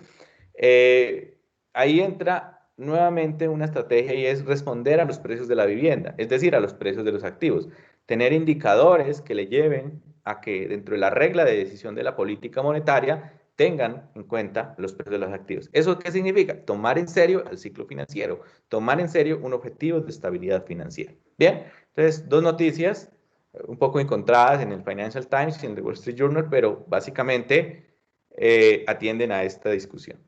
ahí entra nuevamente una estrategia y es responder a los precios de la vivienda, es decir, a los precios de los activos. Tener indicadores que le lleven a que dentro de la regla de decisión de la política monetaria tengan en cuenta los precios de los activos. ¿Eso qué significa? Tomar en serio el ciclo financiero, tomar en serio un objetivo de estabilidad financiera. Bien, entonces dos noticias un poco encontradas en el Financial Times y en el Wall Street Journal, pero básicamente atienden a esta discusión.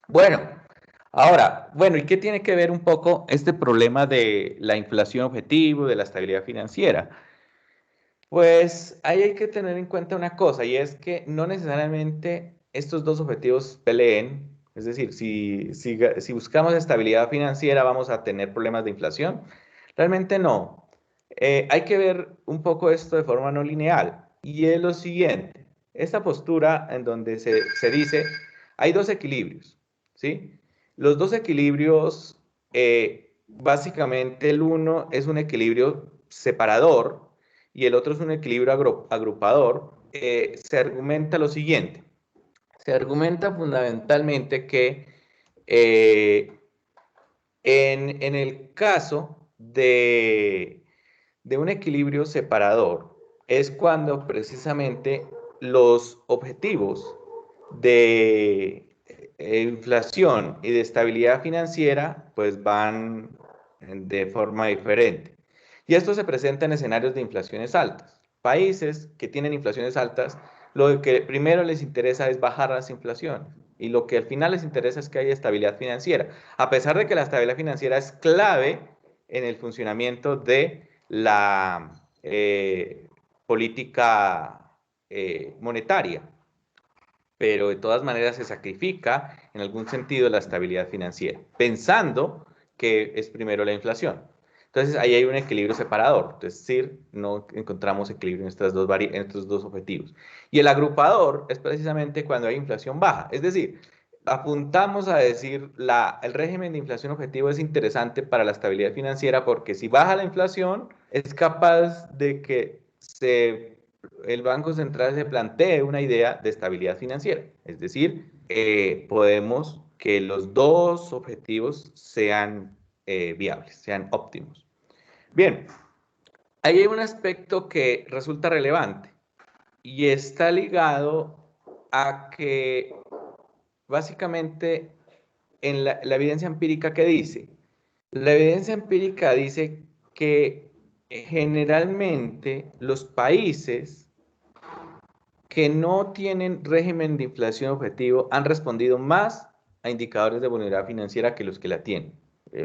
Bueno, ahora, ¿y qué tiene que ver un poco este problema de la inflación objetivo, de la estabilidad financiera? Pues ahí hay que tener en cuenta una cosa, y es que no necesariamente estos dos objetivos peleen, es decir, si buscamos estabilidad financiera vamos a tener problemas de inflación. Realmente no. Hay que ver un poco esto de forma no lineal, y es lo siguiente, esta postura en donde se dice, hay dos equilibrios, ¿sí? Los dos equilibrios, básicamente el uno es un equilibrio separador, y el otro es un equilibrio agrupador, se argumenta lo siguiente. Se argumenta fundamentalmente que en el caso de un equilibrio separador es cuando precisamente los objetivos de inflación y de estabilidad financiera pues van de forma diferente. Y esto se presenta en escenarios de inflaciones altas. Países que tienen inflaciones altas, lo que primero les interesa es bajar las inflaciones y lo que al final les interesa es que haya estabilidad financiera, a pesar de que la estabilidad financiera es clave en el funcionamiento de la política monetaria, pero de todas maneras se sacrifica en algún sentido la estabilidad financiera, pensando que es primero la inflación. Entonces ahí hay un equilibrio separador, es decir, no encontramos equilibrio en estos dos objetivos. Y el agrupador es precisamente cuando hay inflación baja, es decir, apuntamos a decir el régimen de inflación objetivo es interesante para la estabilidad financiera porque si baja la inflación es capaz de que el Banco Central se plantee una idea de estabilidad financiera, es decir, podemos que los dos objetivos sean viables, sean óptimos. Bien, ahí hay un aspecto que resulta relevante y está ligado a que básicamente en la evidencia empírica que dice, la evidencia empírica dice que generalmente los países que no tienen régimen de inflación objetivo han respondido más a indicadores de vulnerabilidad financiera que los que la tienen.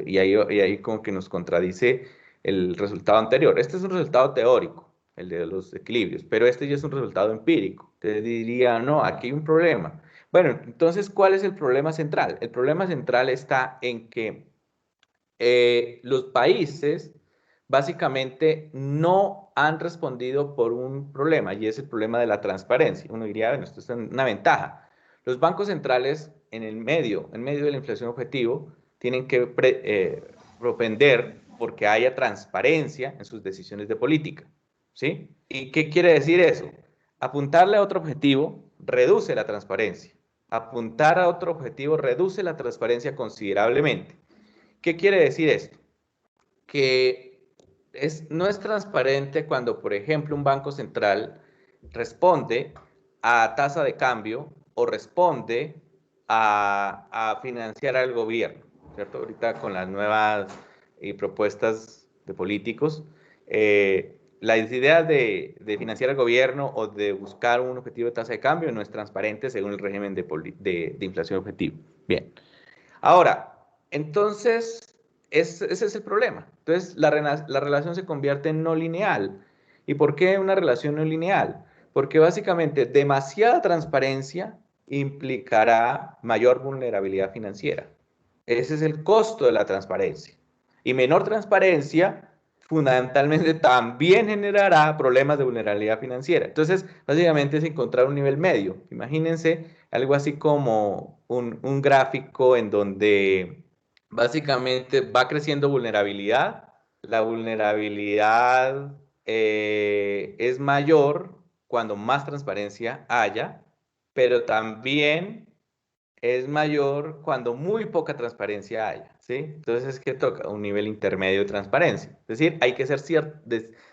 Y ahí como que nos contradice el resultado anterior. Este es un resultado teórico, el de los equilibrios, pero este ya es un resultado empírico. Te diría, no, aquí hay un problema. Bueno, entonces, ¿cuál es el problema central? El problema central está en que los países básicamente no han respondido por un problema y es el problema de la transparencia. Uno diría, bueno, esto es una ventaja. Los bancos centrales en medio de la inflación objetivo, tienen que propender porque haya transparencia en sus decisiones de política. ¿Sí? ¿Y qué quiere decir eso? Apuntarle a otro objetivo reduce la transparencia. Apuntar a otro objetivo reduce la transparencia considerablemente. ¿Qué quiere decir esto? Que no es transparente cuando, por ejemplo, un banco central responde a tasa de cambio o responde a financiar al gobierno, ¿cierto? Ahorita con las nuevas propuestas de políticos, las ideas de financiar al gobierno o de buscar un objetivo de tasa de cambio no es transparente según el régimen de inflación objetivo. Bien. Ahora, entonces, ese es el problema. Entonces, la relación se convierte en no lineal. ¿Y por qué una relación no lineal? Porque básicamente demasiada transparencia implicará mayor vulnerabilidad financiera. Ese es el costo de la transparencia. Y menor transparencia fundamentalmente también generará problemas de vulnerabilidad financiera. Entonces, básicamente es encontrar un nivel medio. Imagínense algo así como un gráfico en donde básicamente va creciendo vulnerabilidad. La vulnerabilidad es mayor cuando más transparencia haya, pero también es mayor cuando muy poca transparencia haya, ¿sí? Entonces, ¿qué toca? Un nivel intermedio de transparencia. Es decir, hay que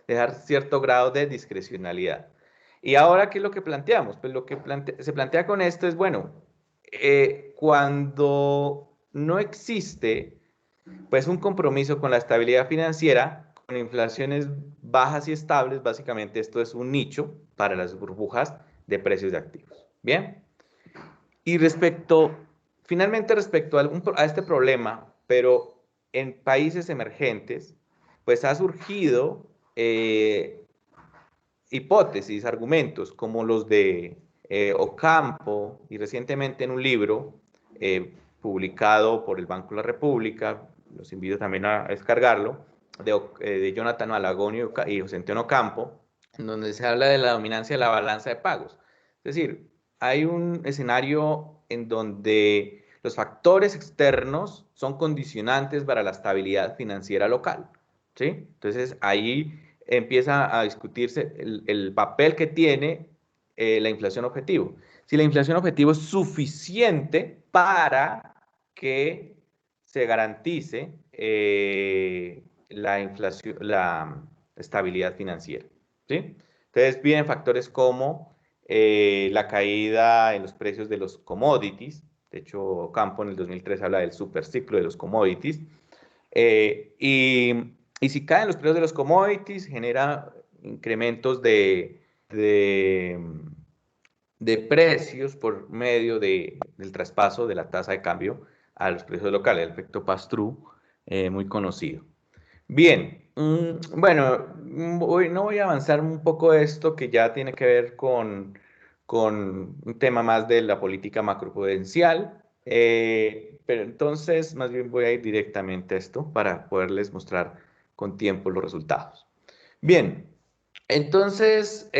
dejar cierto grado de discrecionalidad. Y ahora, ¿qué es lo que planteamos? Pues lo que se plantea con esto es, bueno, cuando no existe, pues, un compromiso con la estabilidad financiera, con inflaciones bajas y estables, básicamente esto es un nicho para las burbujas de precios de activos. ¿Bien? Y finalmente respecto a este problema, pero en países emergentes, pues ha surgido hipótesis, argumentos como los de Ocampo y recientemente en un libro publicado por el Banco de la República, los invito también a descargarlo, de Jonathan Malagón y José Antonio Ocampo, en donde se habla de la dominancia de la balanza de pagos. Es decir, hay un escenario en donde los factores externos son condicionantes para la estabilidad financiera local, ¿sí? Entonces ahí empieza a discutirse el papel que tiene la inflación objetivo. Si la inflación objetivo es suficiente para que se garantice la estabilidad financiera, ¿sí? Entonces vienen factores como la caída en los precios de los commodities. De hecho, Campo en el 2003 habla del superciclo de los commodities. Y si caen los precios de los commodities, genera incrementos de precios por medio del traspaso de la tasa de cambio a los precios locales, el efecto pass-through, muy conocido. Bien, Bueno, no voy a avanzar un poco esto que ya tiene que ver con un tema más de la política macroprudencial, pero entonces más bien voy a ir directamente a esto para poderles mostrar con tiempo los resultados. Bien, entonces,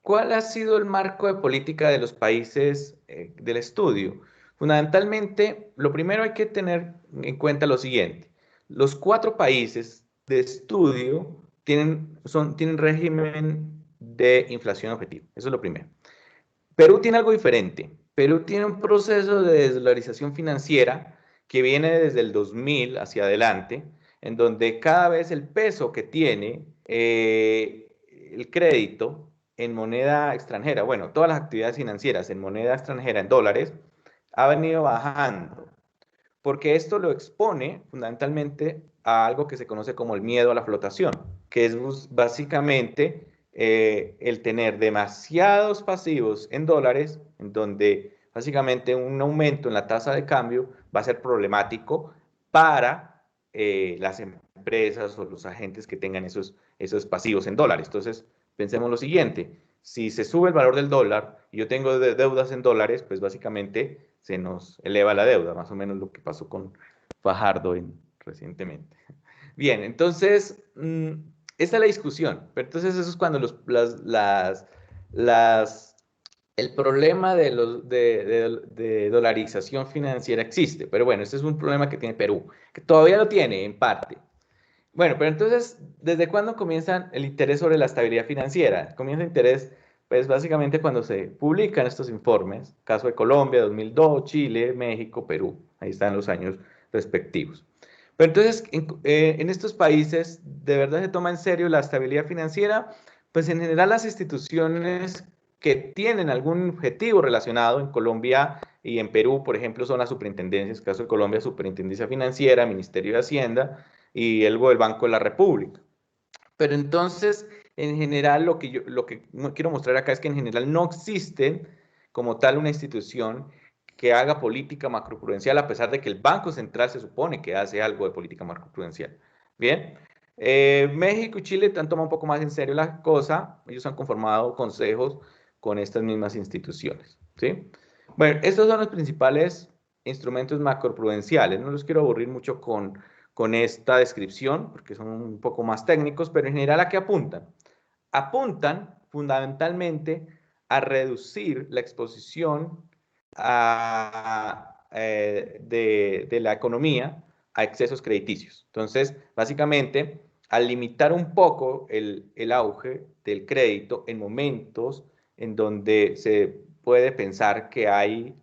¿cuál ha sido el marco de política de los países del estudio? Fundamentalmente, lo primero hay que tener en cuenta lo siguiente. Los cuatro países de estudio tienen régimen de inflación objetivo. Eso es lo primero. Perú tiene algo diferente. Perú tiene un proceso de desdolarización financiera que viene desde el 2000 hacia adelante, en donde cada vez el peso que tiene el crédito en moneda extranjera, bueno, todas las actividades financieras en moneda extranjera, en dólares, ha venido bajando, porque esto lo expone fundamentalmente a algo que se conoce como el miedo a la flotación, que es básicamente el tener demasiados pasivos en dólares, en donde básicamente un aumento en la tasa de cambio va a ser problemático para las empresas o los agentes que tengan esos pasivos en dólares. Entonces, pensemos lo siguiente, si se sube el valor del dólar y yo tengo deudas en dólares, pues básicamente se nos eleva la deuda, más o menos lo que pasó con Fajardo recientemente. Bien, entonces, esa es la discusión, pero entonces eso es cuando el problema de dolarización financiera existe, pero bueno, este es un problema que tiene Perú, que todavía lo tiene en parte. Bueno, pero entonces, ¿desde cuándo comienza el interés sobre la estabilidad financiera? Comienza el interés, pues básicamente cuando se publican estos informes, caso de Colombia, 2002, Chile, México, Perú, ahí están los años respectivos. Pero entonces, en estos países, ¿de verdad se toma en serio la estabilidad financiera? Pues en general las instituciones que tienen algún objetivo relacionado en Colombia y en Perú, por ejemplo, son las superintendencias, caso de Colombia, Superintendencia Financiera, Ministerio de Hacienda, y el del Banco de la República. Pero entonces, en general, lo que quiero mostrar acá es que en general no existe como tal una institución que haga política macroprudencial, a pesar de que el Banco Central se supone que hace algo de política macroprudencial. Bien, México y Chile han tomado un poco más en serio la cosa, ellos han conformado consejos con estas mismas instituciones. ¿Sí? Bueno, estos son los principales instrumentos macroprudenciales, no los quiero aburrir mucho con esta descripción, porque son un poco más técnicos, pero en general ¿a qué apuntan? Apuntan fundamentalmente a reducir la exposición de la economía a excesos crediticios. Entonces, básicamente, al limitar un poco el auge del crédito en momentos en donde se puede pensar que hay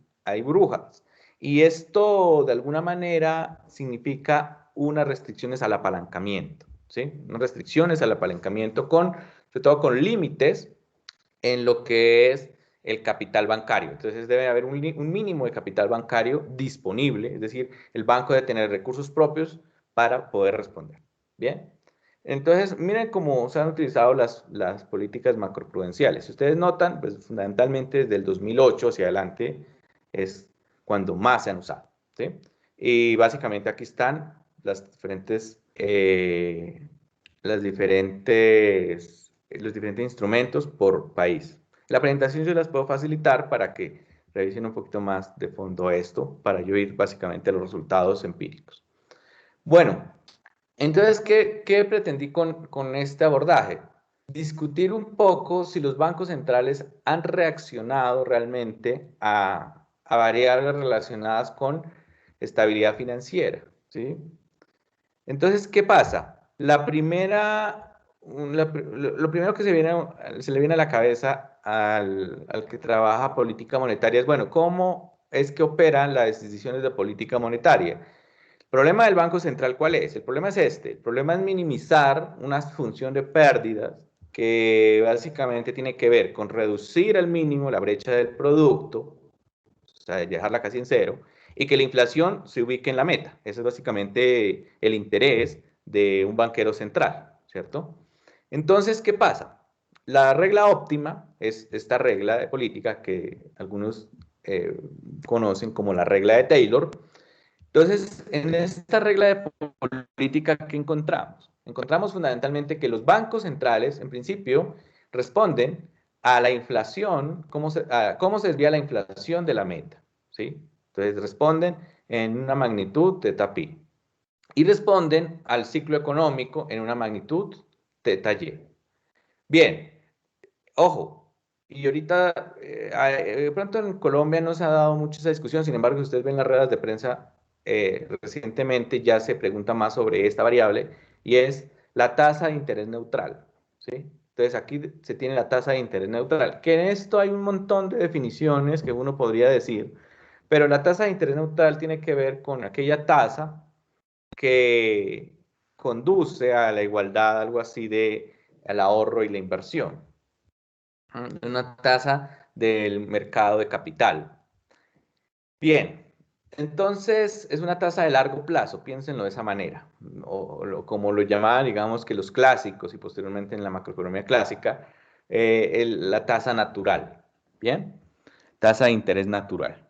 burbujas. Y esto, de alguna manera, significa unas restricciones al apalancamiento, ¿sí? Unas restricciones al apalancamiento sobre todo con límites en lo que es el capital bancario. Entonces debe haber un mínimo de capital bancario disponible, es decir, el banco debe tener recursos propios para poder responder. Bien. Entonces, miren cómo se han utilizado las políticas macroprudenciales. Si ustedes notan, pues fundamentalmente desde el 2008 hacia adelante es cuando más se han usado. ¿Sí? Y básicamente aquí están los diferentes instrumentos por país. La presentación yo las puedo facilitar para que revisen un poquito más de fondo esto, para yo ir básicamente a los resultados empíricos. Bueno, entonces, ¿qué pretendí con este abordaje? Discutir un poco si los bancos centrales han reaccionado realmente a variables relacionadas con estabilidad financiera, ¿sí? Entonces, ¿qué pasa? Lo primero que se le viene a la cabeza al que trabaja política monetaria es, bueno, ¿cómo es que operan las decisiones de política monetaria? El problema del Banco Central, ¿cuál es? El problema es este. El problema es minimizar una función de pérdidas que básicamente tiene que ver con reducir al mínimo la brecha del producto, o sea, dejarla casi en cero, y que la inflación se ubique en la meta. Ese es básicamente el interés de un banquero central, ¿cierto? Entonces, ¿qué pasa? La regla óptima es esta regla de política que algunos conocen como la regla de Taylor. Entonces, en esta regla de política, ¿qué encontramos? encontramos fundamentalmente que los bancos centrales, en principio, responden a la inflación, cómo se desvía la inflación de la meta, ¿sí? Entonces responden en una magnitud teta pi y responden al ciclo económico en una magnitud teta y. Bien, ojo, y ahorita, de pronto en Colombia no se ha dado mucho esa discusión, sin embargo, si ustedes ven las ruedas de prensa recientemente ya se pregunta más sobre esta variable y es la tasa de interés neutral, ¿sí? Entonces aquí se tiene la tasa de interés neutral, que en esto hay un montón de definiciones que uno podría decir, pero la tasa de interés neutral tiene que ver con aquella tasa que conduce a la igualdad, algo así de al ahorro y la inversión. Una tasa del mercado de capital. Bien, entonces es una tasa de largo plazo, piénsenlo de esa manera, como lo llamaban, digamos que los clásicos y posteriormente en la macroeconomía clásica, la tasa natural. Bien, tasa de interés natural.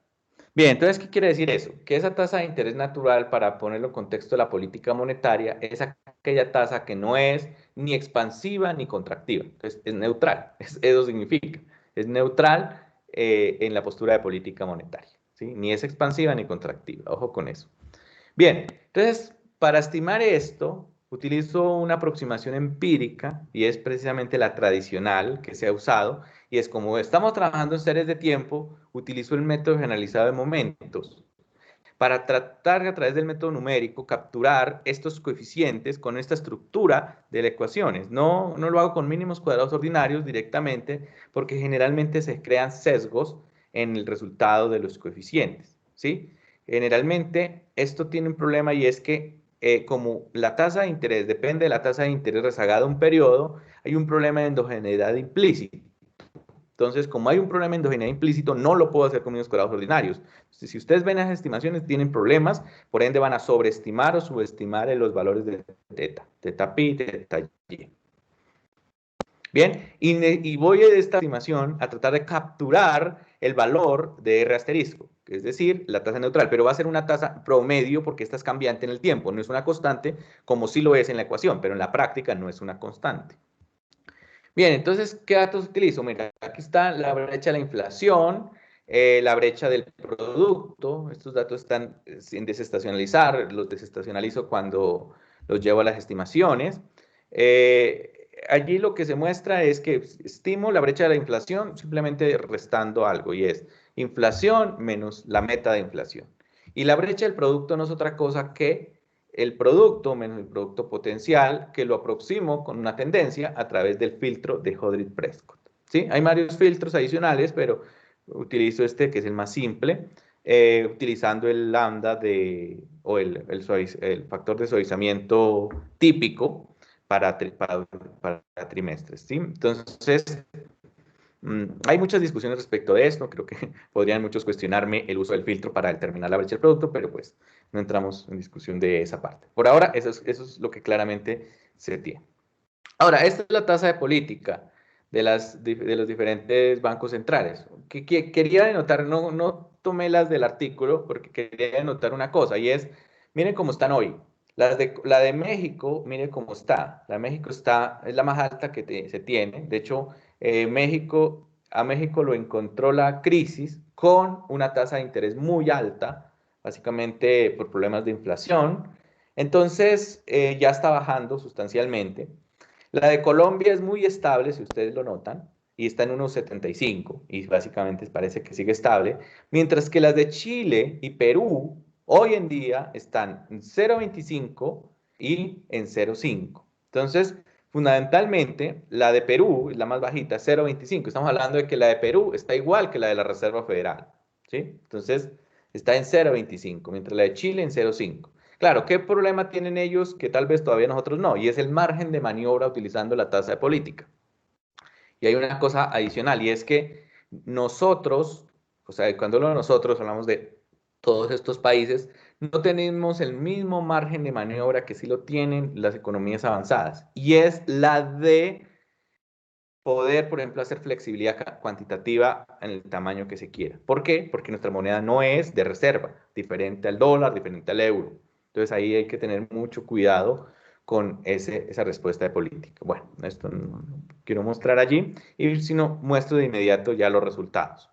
Bien, entonces, ¿qué quiere decir eso? Que esa tasa de interés natural, para ponerlo en contexto de la política monetaria, es aquella tasa que no es ni expansiva ni contractiva. Entonces, es neutral. Eso significa. Es neutral en la postura de política monetaria. ¿Sí? Ni es expansiva ni contractiva. Ojo con eso. Bien, entonces, para estimar esto, utilizo una aproximación empírica y es precisamente la tradicional que se ha usado y es como estamos trabajando en series de tiempo, utilizo el método generalizado de momentos para tratar a través del método numérico capturar estos coeficientes con esta estructura de las ecuaciones. No lo hago con mínimos cuadrados ordinarios directamente porque generalmente se crean sesgos en el resultado de los coeficientes, ¿sí? Generalmente esto tiene un problema y es que como la tasa de interés depende de la tasa de interés rezagada a un periodo, hay un problema de endogeneidad implícita. Entonces, como hay un problema de endogeneidad implícito, no lo puedo hacer con mínimos cuadrados ordinarios. Entonces, si ustedes ven las estimaciones, tienen problemas, por ende van a sobreestimar o subestimar los valores de teta, teta pi, teta y. Bien, y voy de esta estimación a tratar de capturar el valor de R asterisco, que es decir, la tasa neutral, pero va a ser una tasa promedio porque esta es cambiante en el tiempo, no es una constante como sí lo es en la ecuación, pero en la práctica no es una constante. Bien, entonces, ¿qué datos utilizo? Mira, aquí está la brecha de la inflación, la brecha del producto. Estos datos están sin desestacionalizar, los desestacionalizo cuando los llevo a las estimaciones. Allí lo que se muestra es que estimo la brecha de la inflación simplemente restando algo y es inflación menos la meta de inflación. Y la brecha del producto no es otra cosa que el producto menos el producto potencial, que lo aproximo con una tendencia a través del filtro de Hodrid-Prescott. ¿Sí? Hay varios filtros adicionales, pero utilizo este que es el más simple, utilizando el lambda o el factor de suavizamiento típico para trimestres. ¿Sí? Entonces, hay muchas discusiones respecto de esto, creo que podrían muchos cuestionarme el uso del filtro para determinar la brecha del producto, pero pues no entramos en discusión de esa parte. Por ahora, eso es lo que claramente se tiene. Ahora, esta es la tasa de política de los diferentes bancos centrales. Quería denotar, no tomé las del artículo porque quería denotar una cosa, y es, miren cómo están hoy. La de México, miren cómo está. La de México es la más alta que se tiene. De hecho, a México lo encontró la crisis con una tasa de interés muy alta, básicamente por problemas de inflación. Entonces, ya está bajando sustancialmente. La de Colombia es muy estable, si ustedes lo notan, y está en 1,75 y básicamente parece que sigue estable, mientras que las de Chile y Perú hoy en día están en 0,25 y en 0,5. Entonces, fundamentalmente, la de Perú es la más bajita, 0,25. Estamos hablando de que la de Perú está igual que la de la Reserva Federal, ¿sí? Entonces, está en 0,25, mientras la de Chile en 0,5. Claro, ¿qué problema tienen ellos que tal vez todavía nosotros no? Y es el margen de maniobra utilizando la tasa de política. Y hay una cosa adicional y es que nosotros, o sea, cuando hablo de nosotros hablamos de todos estos países, no tenemos el mismo margen de maniobra que sí lo tienen las economías avanzadas. Y es la de poder, por ejemplo, hacer flexibilidad cuantitativa en el tamaño que se quiera. ¿Por qué? Porque nuestra moneda no es de reserva, diferente al dólar, diferente al euro. Entonces ahí hay que tener mucho cuidado con esa respuesta de política. Bueno, esto no quiero mostrar allí, y si no, muestro de inmediato ya los resultados.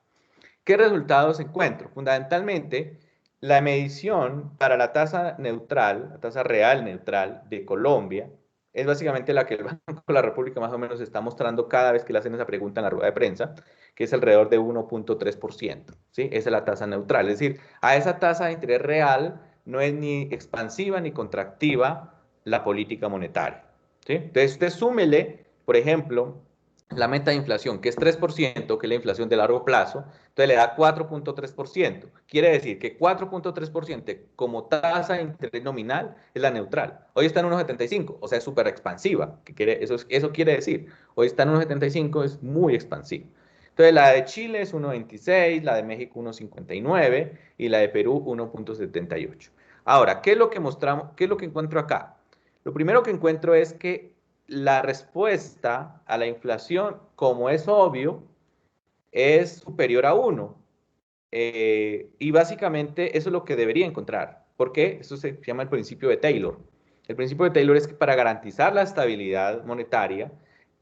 ¿Qué resultados encuentro? Fundamentalmente, la medición para la tasa neutral, la tasa real neutral de Colombia, es básicamente la que el Banco de la República más o menos está mostrando cada vez que le hacen esa pregunta en la rueda de prensa, que es alrededor de 1.3%, ¿sí? Esa es la tasa neutral, es decir, a esa tasa de interés real no es ni expansiva ni contractiva la política monetaria, ¿sí? Entonces, usted súmele, por ejemplo, la meta de inflación, que es 3%, que es la inflación de largo plazo, entonces le da 4.3%. Quiere decir que 4.3% como tasa de interés nominal es la neutral. Hoy está en 1.75, o sea, es súper expansiva. Eso quiere decir, hoy está en 1.75, es muy expansiva. Entonces la de Chile es 1.26, la de México 1.59 y la de Perú 1.78. Ahora, ¿qué es lo que mostramos? ¿Qué es lo que encuentro acá? Lo primero que encuentro es que la respuesta a la inflación, como es obvio, es superior a 1. Y básicamente eso es lo que debería encontrar. ¿Por qué? Eso se llama el principio de Taylor. El principio de Taylor es que para garantizar la estabilidad monetaria,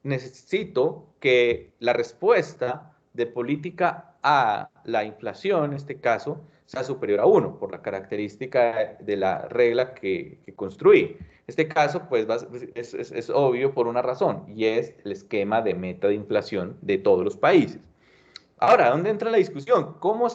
necesito que la respuesta de política a la inflación, en este caso, sea superior a 1, por la característica de la regla que construí. En este caso, pues es obvio por una razón, y es el esquema de meta de inflación de todos los países. Ahora, ¿dónde entra la discusión? ¿Cómo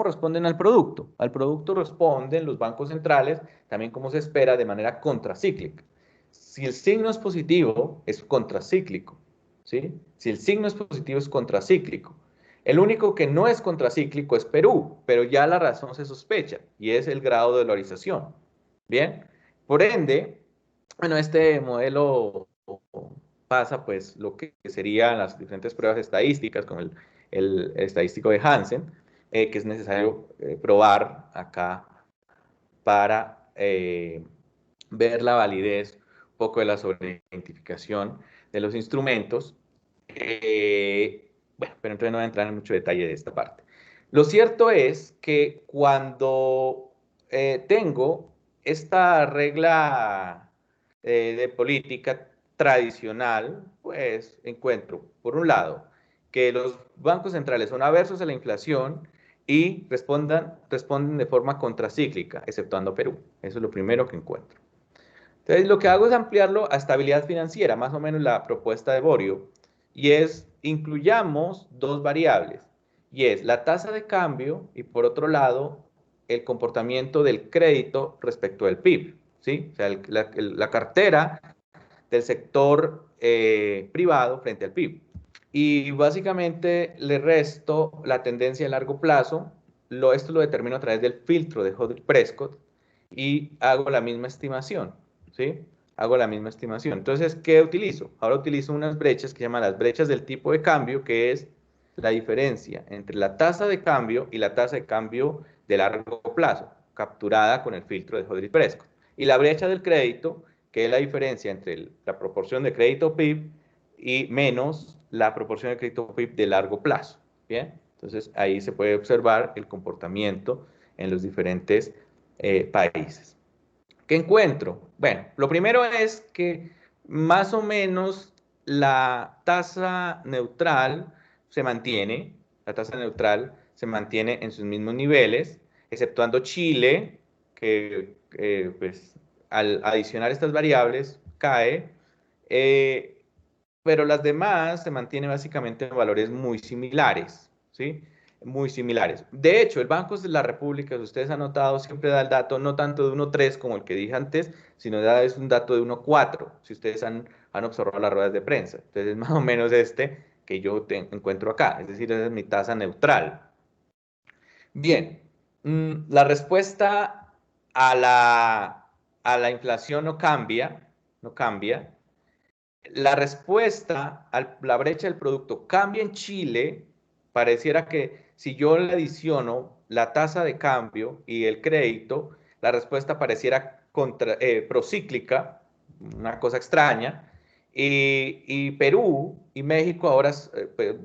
responden al producto? Al producto responden los bancos centrales, también como se espera, de manera contracíclica. Si el signo es positivo, es contracíclico, ¿sí? Si el signo es positivo, es contracíclico. El único que no es contracíclico es Perú, pero ya la razón se sospecha, y es el grado de dolarización. Bien, por ende, bueno, este modelo pasa pues lo que serían las diferentes pruebas estadísticas, como el estadístico de Hansen, que es necesario probar acá para ver la validez un poco de la sobreidentificación de los instrumentos. Bueno, pero entonces no voy a entrar en mucho detalle de esta parte. Lo cierto es que cuando tengo esta regla de política tradicional, pues encuentro, por un lado, que los bancos centrales son aversos a la inflación y responden de forma contracíclica, exceptuando Perú. Eso es lo primero que encuentro. Entonces, lo que hago es ampliarlo a estabilidad financiera, más o menos la propuesta de Borio, y es incluyamos dos variables, y es la tasa de cambio y por otro lado el comportamiento del crédito respecto del PIB, ¿sí? O sea, la cartera del sector privado frente al PIB. Y básicamente le resto la tendencia a largo plazo, esto lo determino a través del filtro de Hodge-Prescott y hago la misma estimación, ¿sí? Hago la misma estimación. Entonces, ¿qué utilizo? Ahora utilizo unas brechas que se llaman las brechas del tipo de cambio, que es la diferencia entre la tasa de cambio y la tasa de cambio de largo plazo, capturada con el filtro de Hodge-Prescott. Y la brecha del crédito, que es la diferencia entre la proporción de crédito PIB y menos la proporción de crédito PIB de largo plazo. Bien, entonces ahí se puede observar el comportamiento en los diferentes países. ¿Qué encuentro? Bueno, lo primero es que más o menos la tasa neutral se mantiene, la tasa neutral se mantiene en sus mismos niveles, exceptuando Chile, que pues, al adicionar estas variables cae, eh, pero las demás se mantienen básicamente en valores muy similares, ¿sí? Muy similares. De hecho, el Banco de la República, si ustedes han notado, siempre da el dato no tanto de 1.3 como el que dije antes, sino es un dato de 1.4, si ustedes han observado las ruedas de prensa. Entonces, es más o menos este que yo encuentro acá, es decir, esa es mi tasa neutral. Bien, la respuesta a la inflación no cambia, no cambia. La respuesta a la brecha del producto cambia en Chile. Pareciera que si yo le adiciono la tasa de cambio y el crédito, la respuesta pareciera procíclica, una cosa extraña. Y Perú y México ahora,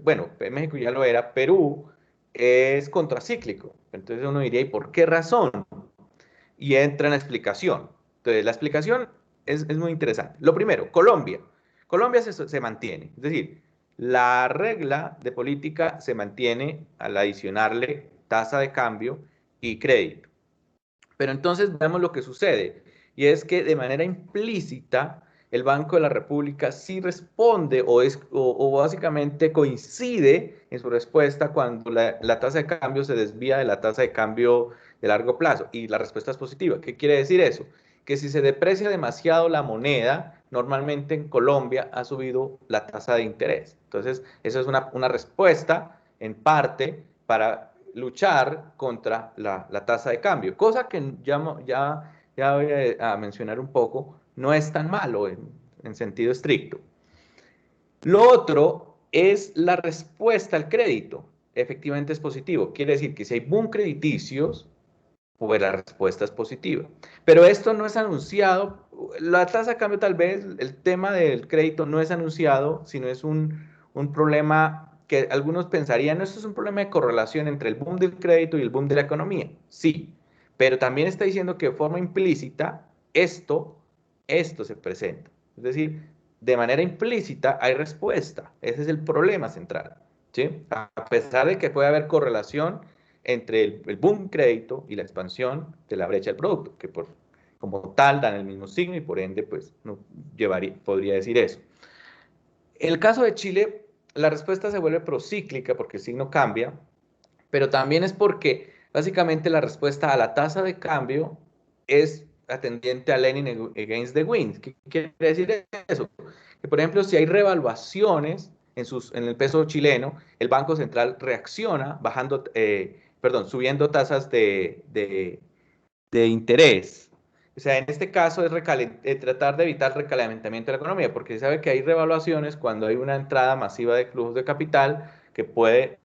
bueno, México ya lo era, Perú es contracíclico. Entonces uno diría, ¿y por qué razón? Y entra en la explicación. Entonces, la explicación es muy interesante. Lo primero, Colombia. Colombia se mantiene, es decir, la regla de política se mantiene al adicionarle tasa de cambio y crédito. Pero entonces vemos lo que sucede, y es que de manera implícita el Banco de la República sí responde o básicamente coincide en su respuesta cuando la tasa de cambio se desvía de la tasa de cambio de largo plazo, y la respuesta es positiva. ¿Qué quiere decir eso? Que si se deprecia demasiado la moneda, normalmente en Colombia ha subido la tasa de interés. Entonces, eso es una respuesta en parte para luchar contra la tasa de cambio, cosa que ya voy a mencionar un poco, no es tan malo en sentido estricto. Lo otro es la respuesta al crédito. Efectivamente es positivo. Quiere decir que si hay boom crediticios, pues la respuesta es positiva. Pero esto no es anunciado. La tasa de cambio, tal vez, el tema del crédito no es anunciado, sino es un problema que algunos pensarían, no, esto es un problema de correlación entre el boom del crédito y el boom de la economía. Sí, pero también está diciendo que de forma implícita esto, esto se presenta. Es decir, de manera implícita hay respuesta. Ese es el problema central. ¿Sí? A pesar de que puede haber correlación entre el boom crédito y la expansión de la brecha del producto, que como tal dan el mismo signo y por ende pues no podría decir eso. En el caso de Chile, la respuesta se vuelve procíclica porque el signo cambia, pero también es porque básicamente la respuesta a la tasa de cambio es atendiente a Lenin against the wind. ¿Qué quiere decir eso? Que por ejemplo, si hay revaluaciones en el peso chileno, el Banco Central reacciona subiendo tasas de interés. O sea, en este caso es tratar de evitar el recalentamiento de la economía, porque se sabe que hay revaluaciones cuando hay una entrada masiva de flujos de capital que puede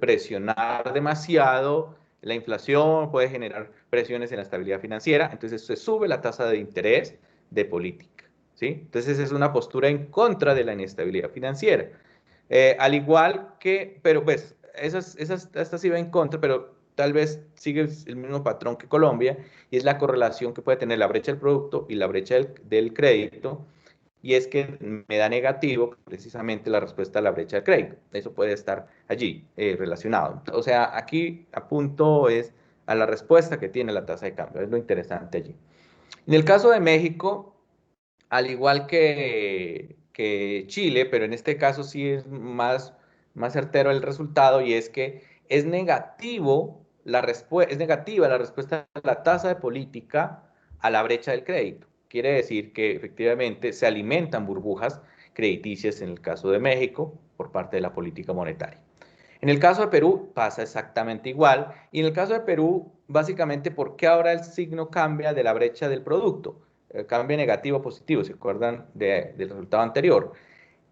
presionar demasiado la inflación, puede generar presiones en la estabilidad financiera, entonces se sube la tasa de interés de política. ¿Sí? Entonces es una postura en contra de la inestabilidad financiera. Al igual que, pero pues, esta sí va en contra, pero tal vez sigue el mismo patrón que Colombia, y es la correlación que puede tener la brecha del producto y la brecha del crédito, y es que me da negativo precisamente la respuesta a la brecha del crédito. Eso puede estar allí relacionado. O sea, aquí apunto es a la respuesta que tiene la tasa de cambio, es lo interesante allí. En el caso de México, al igual que Chile, pero en este caso sí es más certero el resultado, y es que es es negativa la respuesta de la tasa de política a la brecha del crédito. Quiere decir que efectivamente se alimentan burbujas crediticias en el caso de México por parte de la política monetaria. En el caso de Perú pasa exactamente igual, y en el caso de Perú, básicamente, ¿por qué ahora el signo cambia de la brecha del producto? Cambia negativo a positivo, ¿se acuerdan del resultado anterior?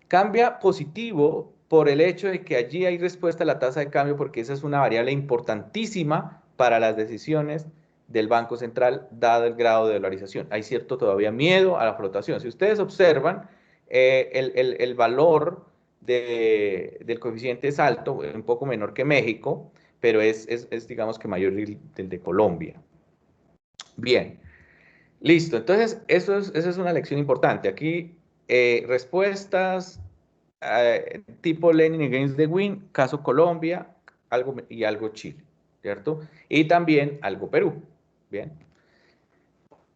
Cambia positivo por el hecho de que allí hay respuesta a la tasa de cambio, porque esa es una variable importantísima para las decisiones del Banco Central, dado el grado de dolarización. Hay cierto todavía miedo a la flotación. Si ustedes observan, el valor del coeficiente es alto, un poco menor que México, pero digamos que mayor del de Colombia. Bien, listo. Entonces, esa es una lección importante. Aquí, respuestas tipo Lenin against the wind, caso Colombia, algo Chile, ¿cierto? Y también algo Perú. Bien.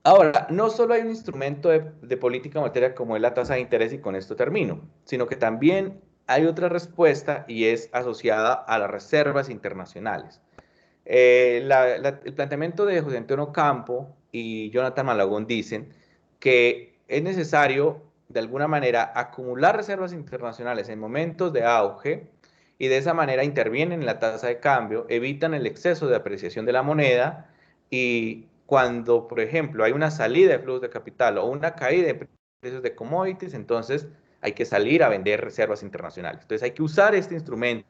Ahora, no solo hay un instrumento de política monetaria como es la tasa de interés, y con esto termino, sino que también hay otra respuesta, y es asociada a las reservas internacionales. El planteamiento de José Antonio Campo y Jonathan Malagón dicen que es necesario, de alguna manera, acumular reservas internacionales en momentos de auge, y de esa manera intervienen en la tasa de cambio, evitan el exceso de apreciación de la moneda, y cuando, por ejemplo, hay una salida de flujos de capital o una caída de precios de commodities, entonces hay que salir a vender reservas internacionales. Entonces hay que usar este instrumento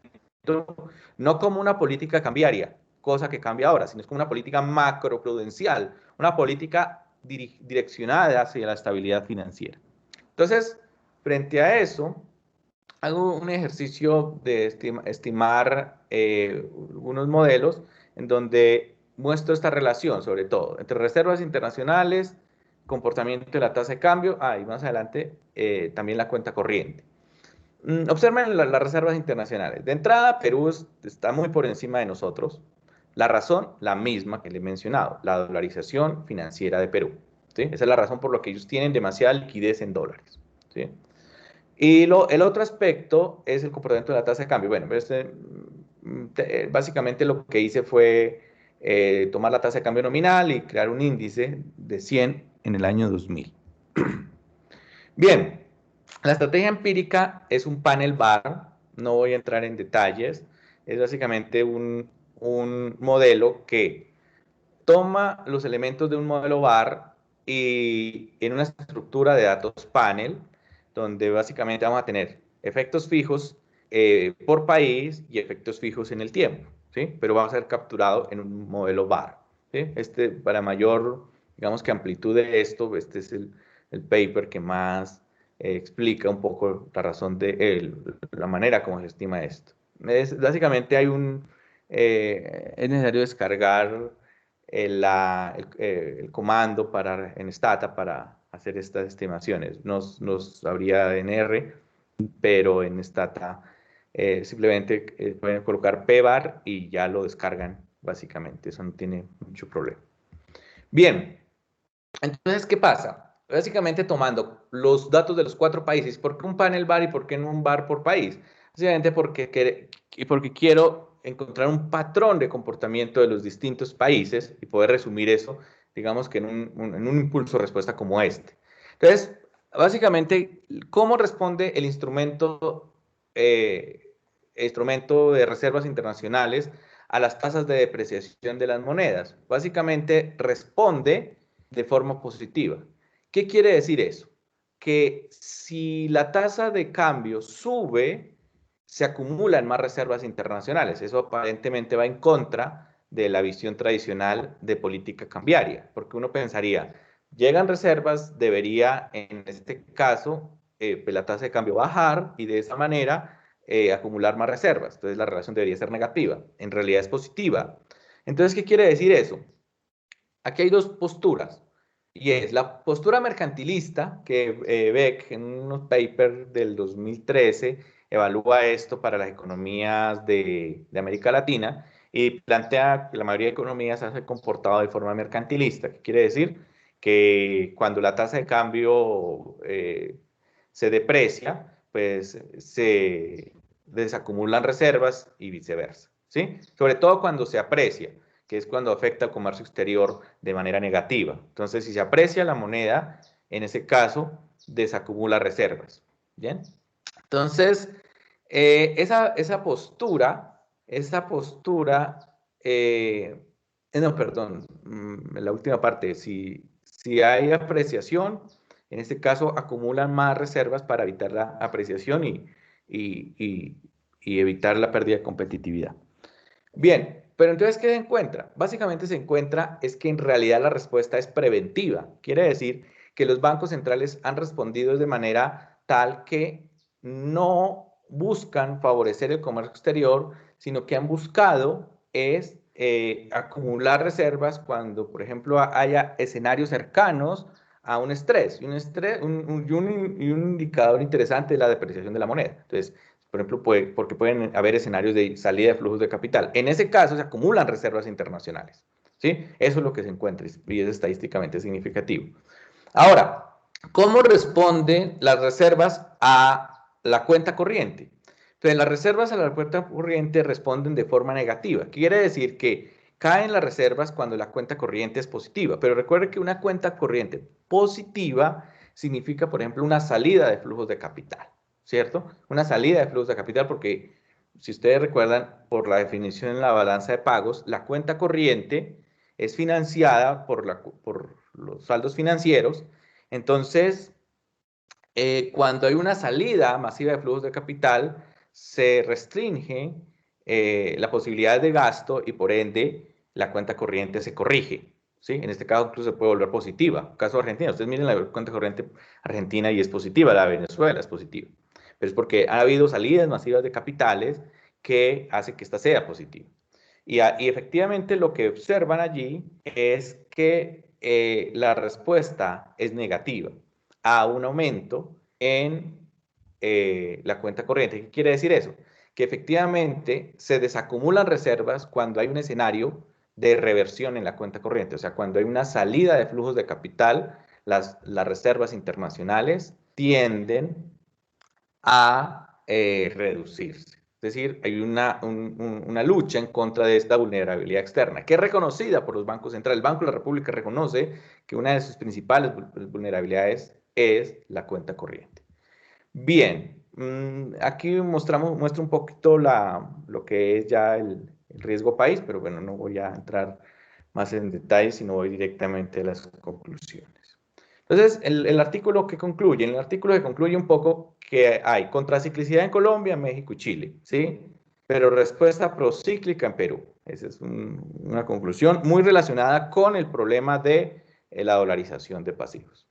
no como una política cambiaria, cosa que cambia ahora, sino es como una política macroprudencial, una política direccionada hacia la estabilidad financiera. Entonces, frente a eso, hago un ejercicio de estimar unos modelos en donde muestro esta relación, sobre todo, entre reservas internacionales, comportamiento de la tasa de cambio, y más adelante también la cuenta corriente. Observen las reservas internacionales. De entrada, Perú está muy por encima de nosotros. La razón, la misma que le he mencionado, la dolarización financiera de Perú. ¿Sí? Esa es la razón por la que ellos tienen demasiada liquidez en dólares. ¿Sí? Y el otro aspecto es el comportamiento de la tasa de cambio. Bueno, básicamente lo que hice fue tomar la tasa de cambio nominal y crear un índice de 100 en el año 2000. Bien, la estrategia empírica es un panel bar, no voy a entrar en detalles, es básicamente un modelo que toma los elementos de un modelo bar y en una estructura de datos panel, donde básicamente vamos a tener efectos fijos por país y efectos fijos en el tiempo, ¿sí? Pero va a ser capturado en un modelo bar, ¿sí? Para mayor, digamos que amplitud de esto, este es el paper que más explica un poco la razón de la manera como se estima esto. Básicamente es necesario descargar el comando en Stata para hacer estas estimaciones. Nos habría en R, pero en Stata simplemente pueden colocar pbar y ya lo descargan básicamente. Eso no tiene mucho problema. Bien, entonces, ¿qué pasa? Básicamente tomando los datos de los 4 países, ¿por qué un panel bar y por qué no un bar por país? Básicamente porque quiero encontrar un patrón de comportamiento de los distintos países y poder resumir eso, digamos que en un impulso de respuesta como este. Entonces, básicamente, ¿cómo responde el instrumento de reservas internacionales a las tasas de depreciación de las monedas? Básicamente responde de forma positiva. ¿Qué quiere decir eso? Que si la tasa de cambio sube, se acumulan más reservas internacionales. Eso aparentemente va en contra de la visión tradicional de política cambiaria, porque uno pensaría, llegan reservas, debería en este caso la tasa de cambio bajar y de esa manera acumular más reservas. Entonces la relación debería ser negativa. En realidad es positiva. Entonces, ¿qué quiere decir eso? Aquí hay 2 posturas. Y es la postura mercantilista, que Beck en unos papers del 2013 evalúa esto para las economías de América Latina y plantea que la mayoría de economías se han comportado de forma mercantilista, que quiere decir que cuando la tasa de cambio se deprecia, pues se desacumulan reservas y viceversa, ¿sí? Sobre todo cuando se aprecia, que es cuando afecta al comercio exterior de manera negativa. Entonces, si se aprecia la moneda, en ese caso, desacumula reservas. ¿Bien? Entonces, esa postura, no, perdón, la última parte, si hay apreciación, en este caso acumulan más reservas para evitar la apreciación y evitar la pérdida de competitividad. Bien, pero entonces, ¿qué se encuentra? Básicamente se encuentra es que en realidad la respuesta es preventiva. Quiere decir que los bancos centrales han respondido de manera tal que no buscan favorecer el comercio exterior, sino que han buscado es acumular reservas cuando, por ejemplo, haya escenarios cercanos a un estrés. Y un indicador interesante es la depreciación de la moneda. Entonces, por ejemplo, porque pueden haber escenarios de salida de flujos de capital. En ese caso se acumulan reservas internacionales. ¿Sí? Eso es lo que se encuentra y es estadísticamente significativo. Ahora, ¿cómo responden las reservas a la cuenta corriente? Entonces, las reservas a la cuenta corriente responden de forma negativa. Quiere decir que caen las reservas cuando la cuenta corriente es positiva. Pero recuerde que una cuenta corriente positiva significa, por ejemplo, una salida de flujos de capital. ¿Cierto? Una salida de flujos de capital porque, si ustedes recuerdan, por la definición en la balanza de pagos, la cuenta corriente es financiada por los saldos financieros. Entonces, cuando hay una salida masiva de flujos de capital, se restringe la posibilidad de gasto y por ende la cuenta corriente se corrige. ¿Sí? En este caso incluso se puede volver positiva. Caso Argentina, ustedes miren la cuenta corriente argentina y es positiva, la de Venezuela es positiva. Pero es porque ha habido salidas masivas de capitales que hace que esta sea positiva. Y efectivamente lo que observan allí es que la respuesta es negativa a un aumento en la cuenta corriente. ¿Qué quiere decir eso? Que efectivamente se desacumulan reservas cuando hay un escenario de reversión en la cuenta corriente, o sea, cuando hay una salida de flujos de capital, las reservas internacionales tienden a reducirse. Es decir, hay una lucha en contra de esta vulnerabilidad externa, que es reconocida por los bancos centrales. El Banco de la República reconoce que una de sus principales vulnerabilidades es la cuenta corriente. Bien, aquí muestra un poquito lo que es ya el riesgo país, pero bueno, no voy a entrar más en detalle, sino voy directamente a las conclusiones. Entonces, el artículo que concluye, en el artículo que concluye un poco que hay contraciclicidad en Colombia, México y Chile, ¿sí? Pero respuesta procíclica en Perú. Esa es una conclusión muy relacionada con el problema de la dolarización de pasivos.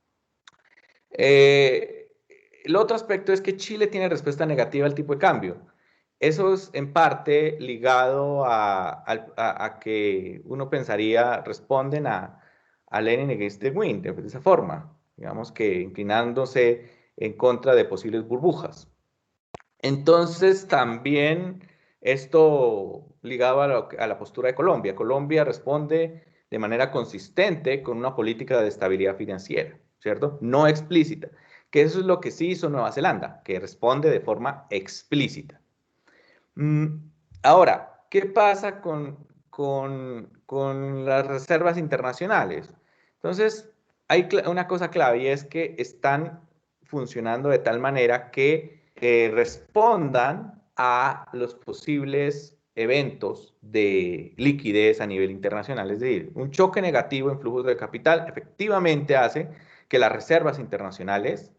El otro aspecto es que Chile tiene respuesta negativa al tipo de cambio. Eso es en parte ligado a que uno pensaría responden a Lenin against the wind, de esa forma, digamos que inclinándose en contra de posibles burbujas. Entonces también esto ligado a la postura de Colombia. Colombia responde de manera consistente con una política de estabilidad financiera, ¿cierto? No explícita, que eso es lo que sí hizo Nueva Zelanda, que responde de forma explícita. Ahora, ¿qué pasa con las reservas internacionales? Entonces, hay una cosa clave y es que están funcionando de tal manera que respondan a los posibles eventos de liquidez a nivel internacional. Es decir, un choque negativo en flujos de capital efectivamente hace que las reservas internacionales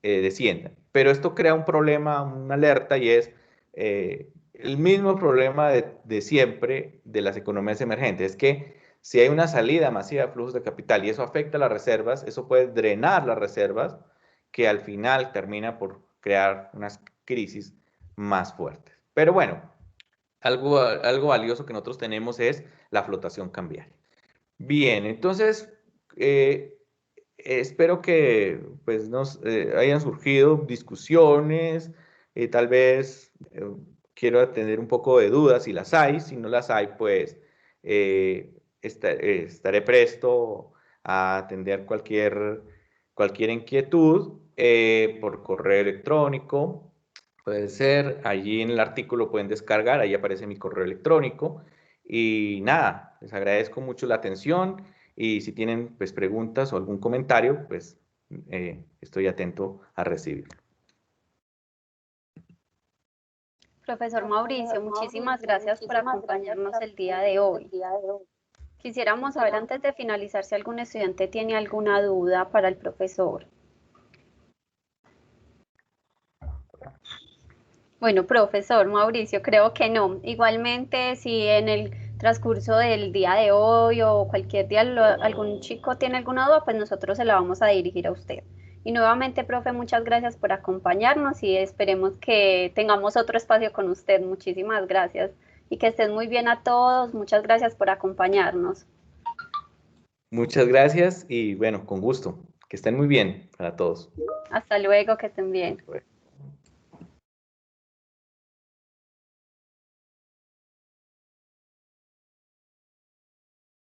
desciendan. Pero esto crea un problema, una alerta, y es el mismo problema de siempre de las economías emergentes. Es que si hay una salida masiva de flujos de capital y eso afecta a las reservas, eso puede drenar las reservas, que al final termina por crear unas crisis más fuertes. Pero bueno, algo valioso que nosotros tenemos es la flotación cambiaria. Bien, entonces espero que pues, nos hayan surgido discusiones, tal vez quiero atender un poco de dudas si las hay. Si no las hay, pues estaré presto a atender cualquier inquietud por correo electrónico. Puede ser, allí en el artículo pueden descargar, ahí aparece mi correo electrónico. Y nada, les agradezco mucho la atención y si tienen pues, preguntas o algún comentario, pues estoy atento a recibir. Profesor Mauricio, muchísimas gracias por acompañarnos el día de hoy. Quisiéramos saber antes de finalizar si algún estudiante tiene alguna duda para el profesor. Bueno, profesor Mauricio, creo que no. Igualmente, si en el transcurso del día de hoy o cualquier día algún chico tiene alguna duda, pues nosotros se la vamos a dirigir a usted. Y nuevamente, profe, muchas gracias por acompañarnos y esperemos que tengamos otro espacio con usted. Muchísimas gracias y que estén muy bien a todos. Muchas gracias por acompañarnos. Muchas gracias y bueno, con gusto. Que estén muy bien para todos. Hasta luego, que estén bien.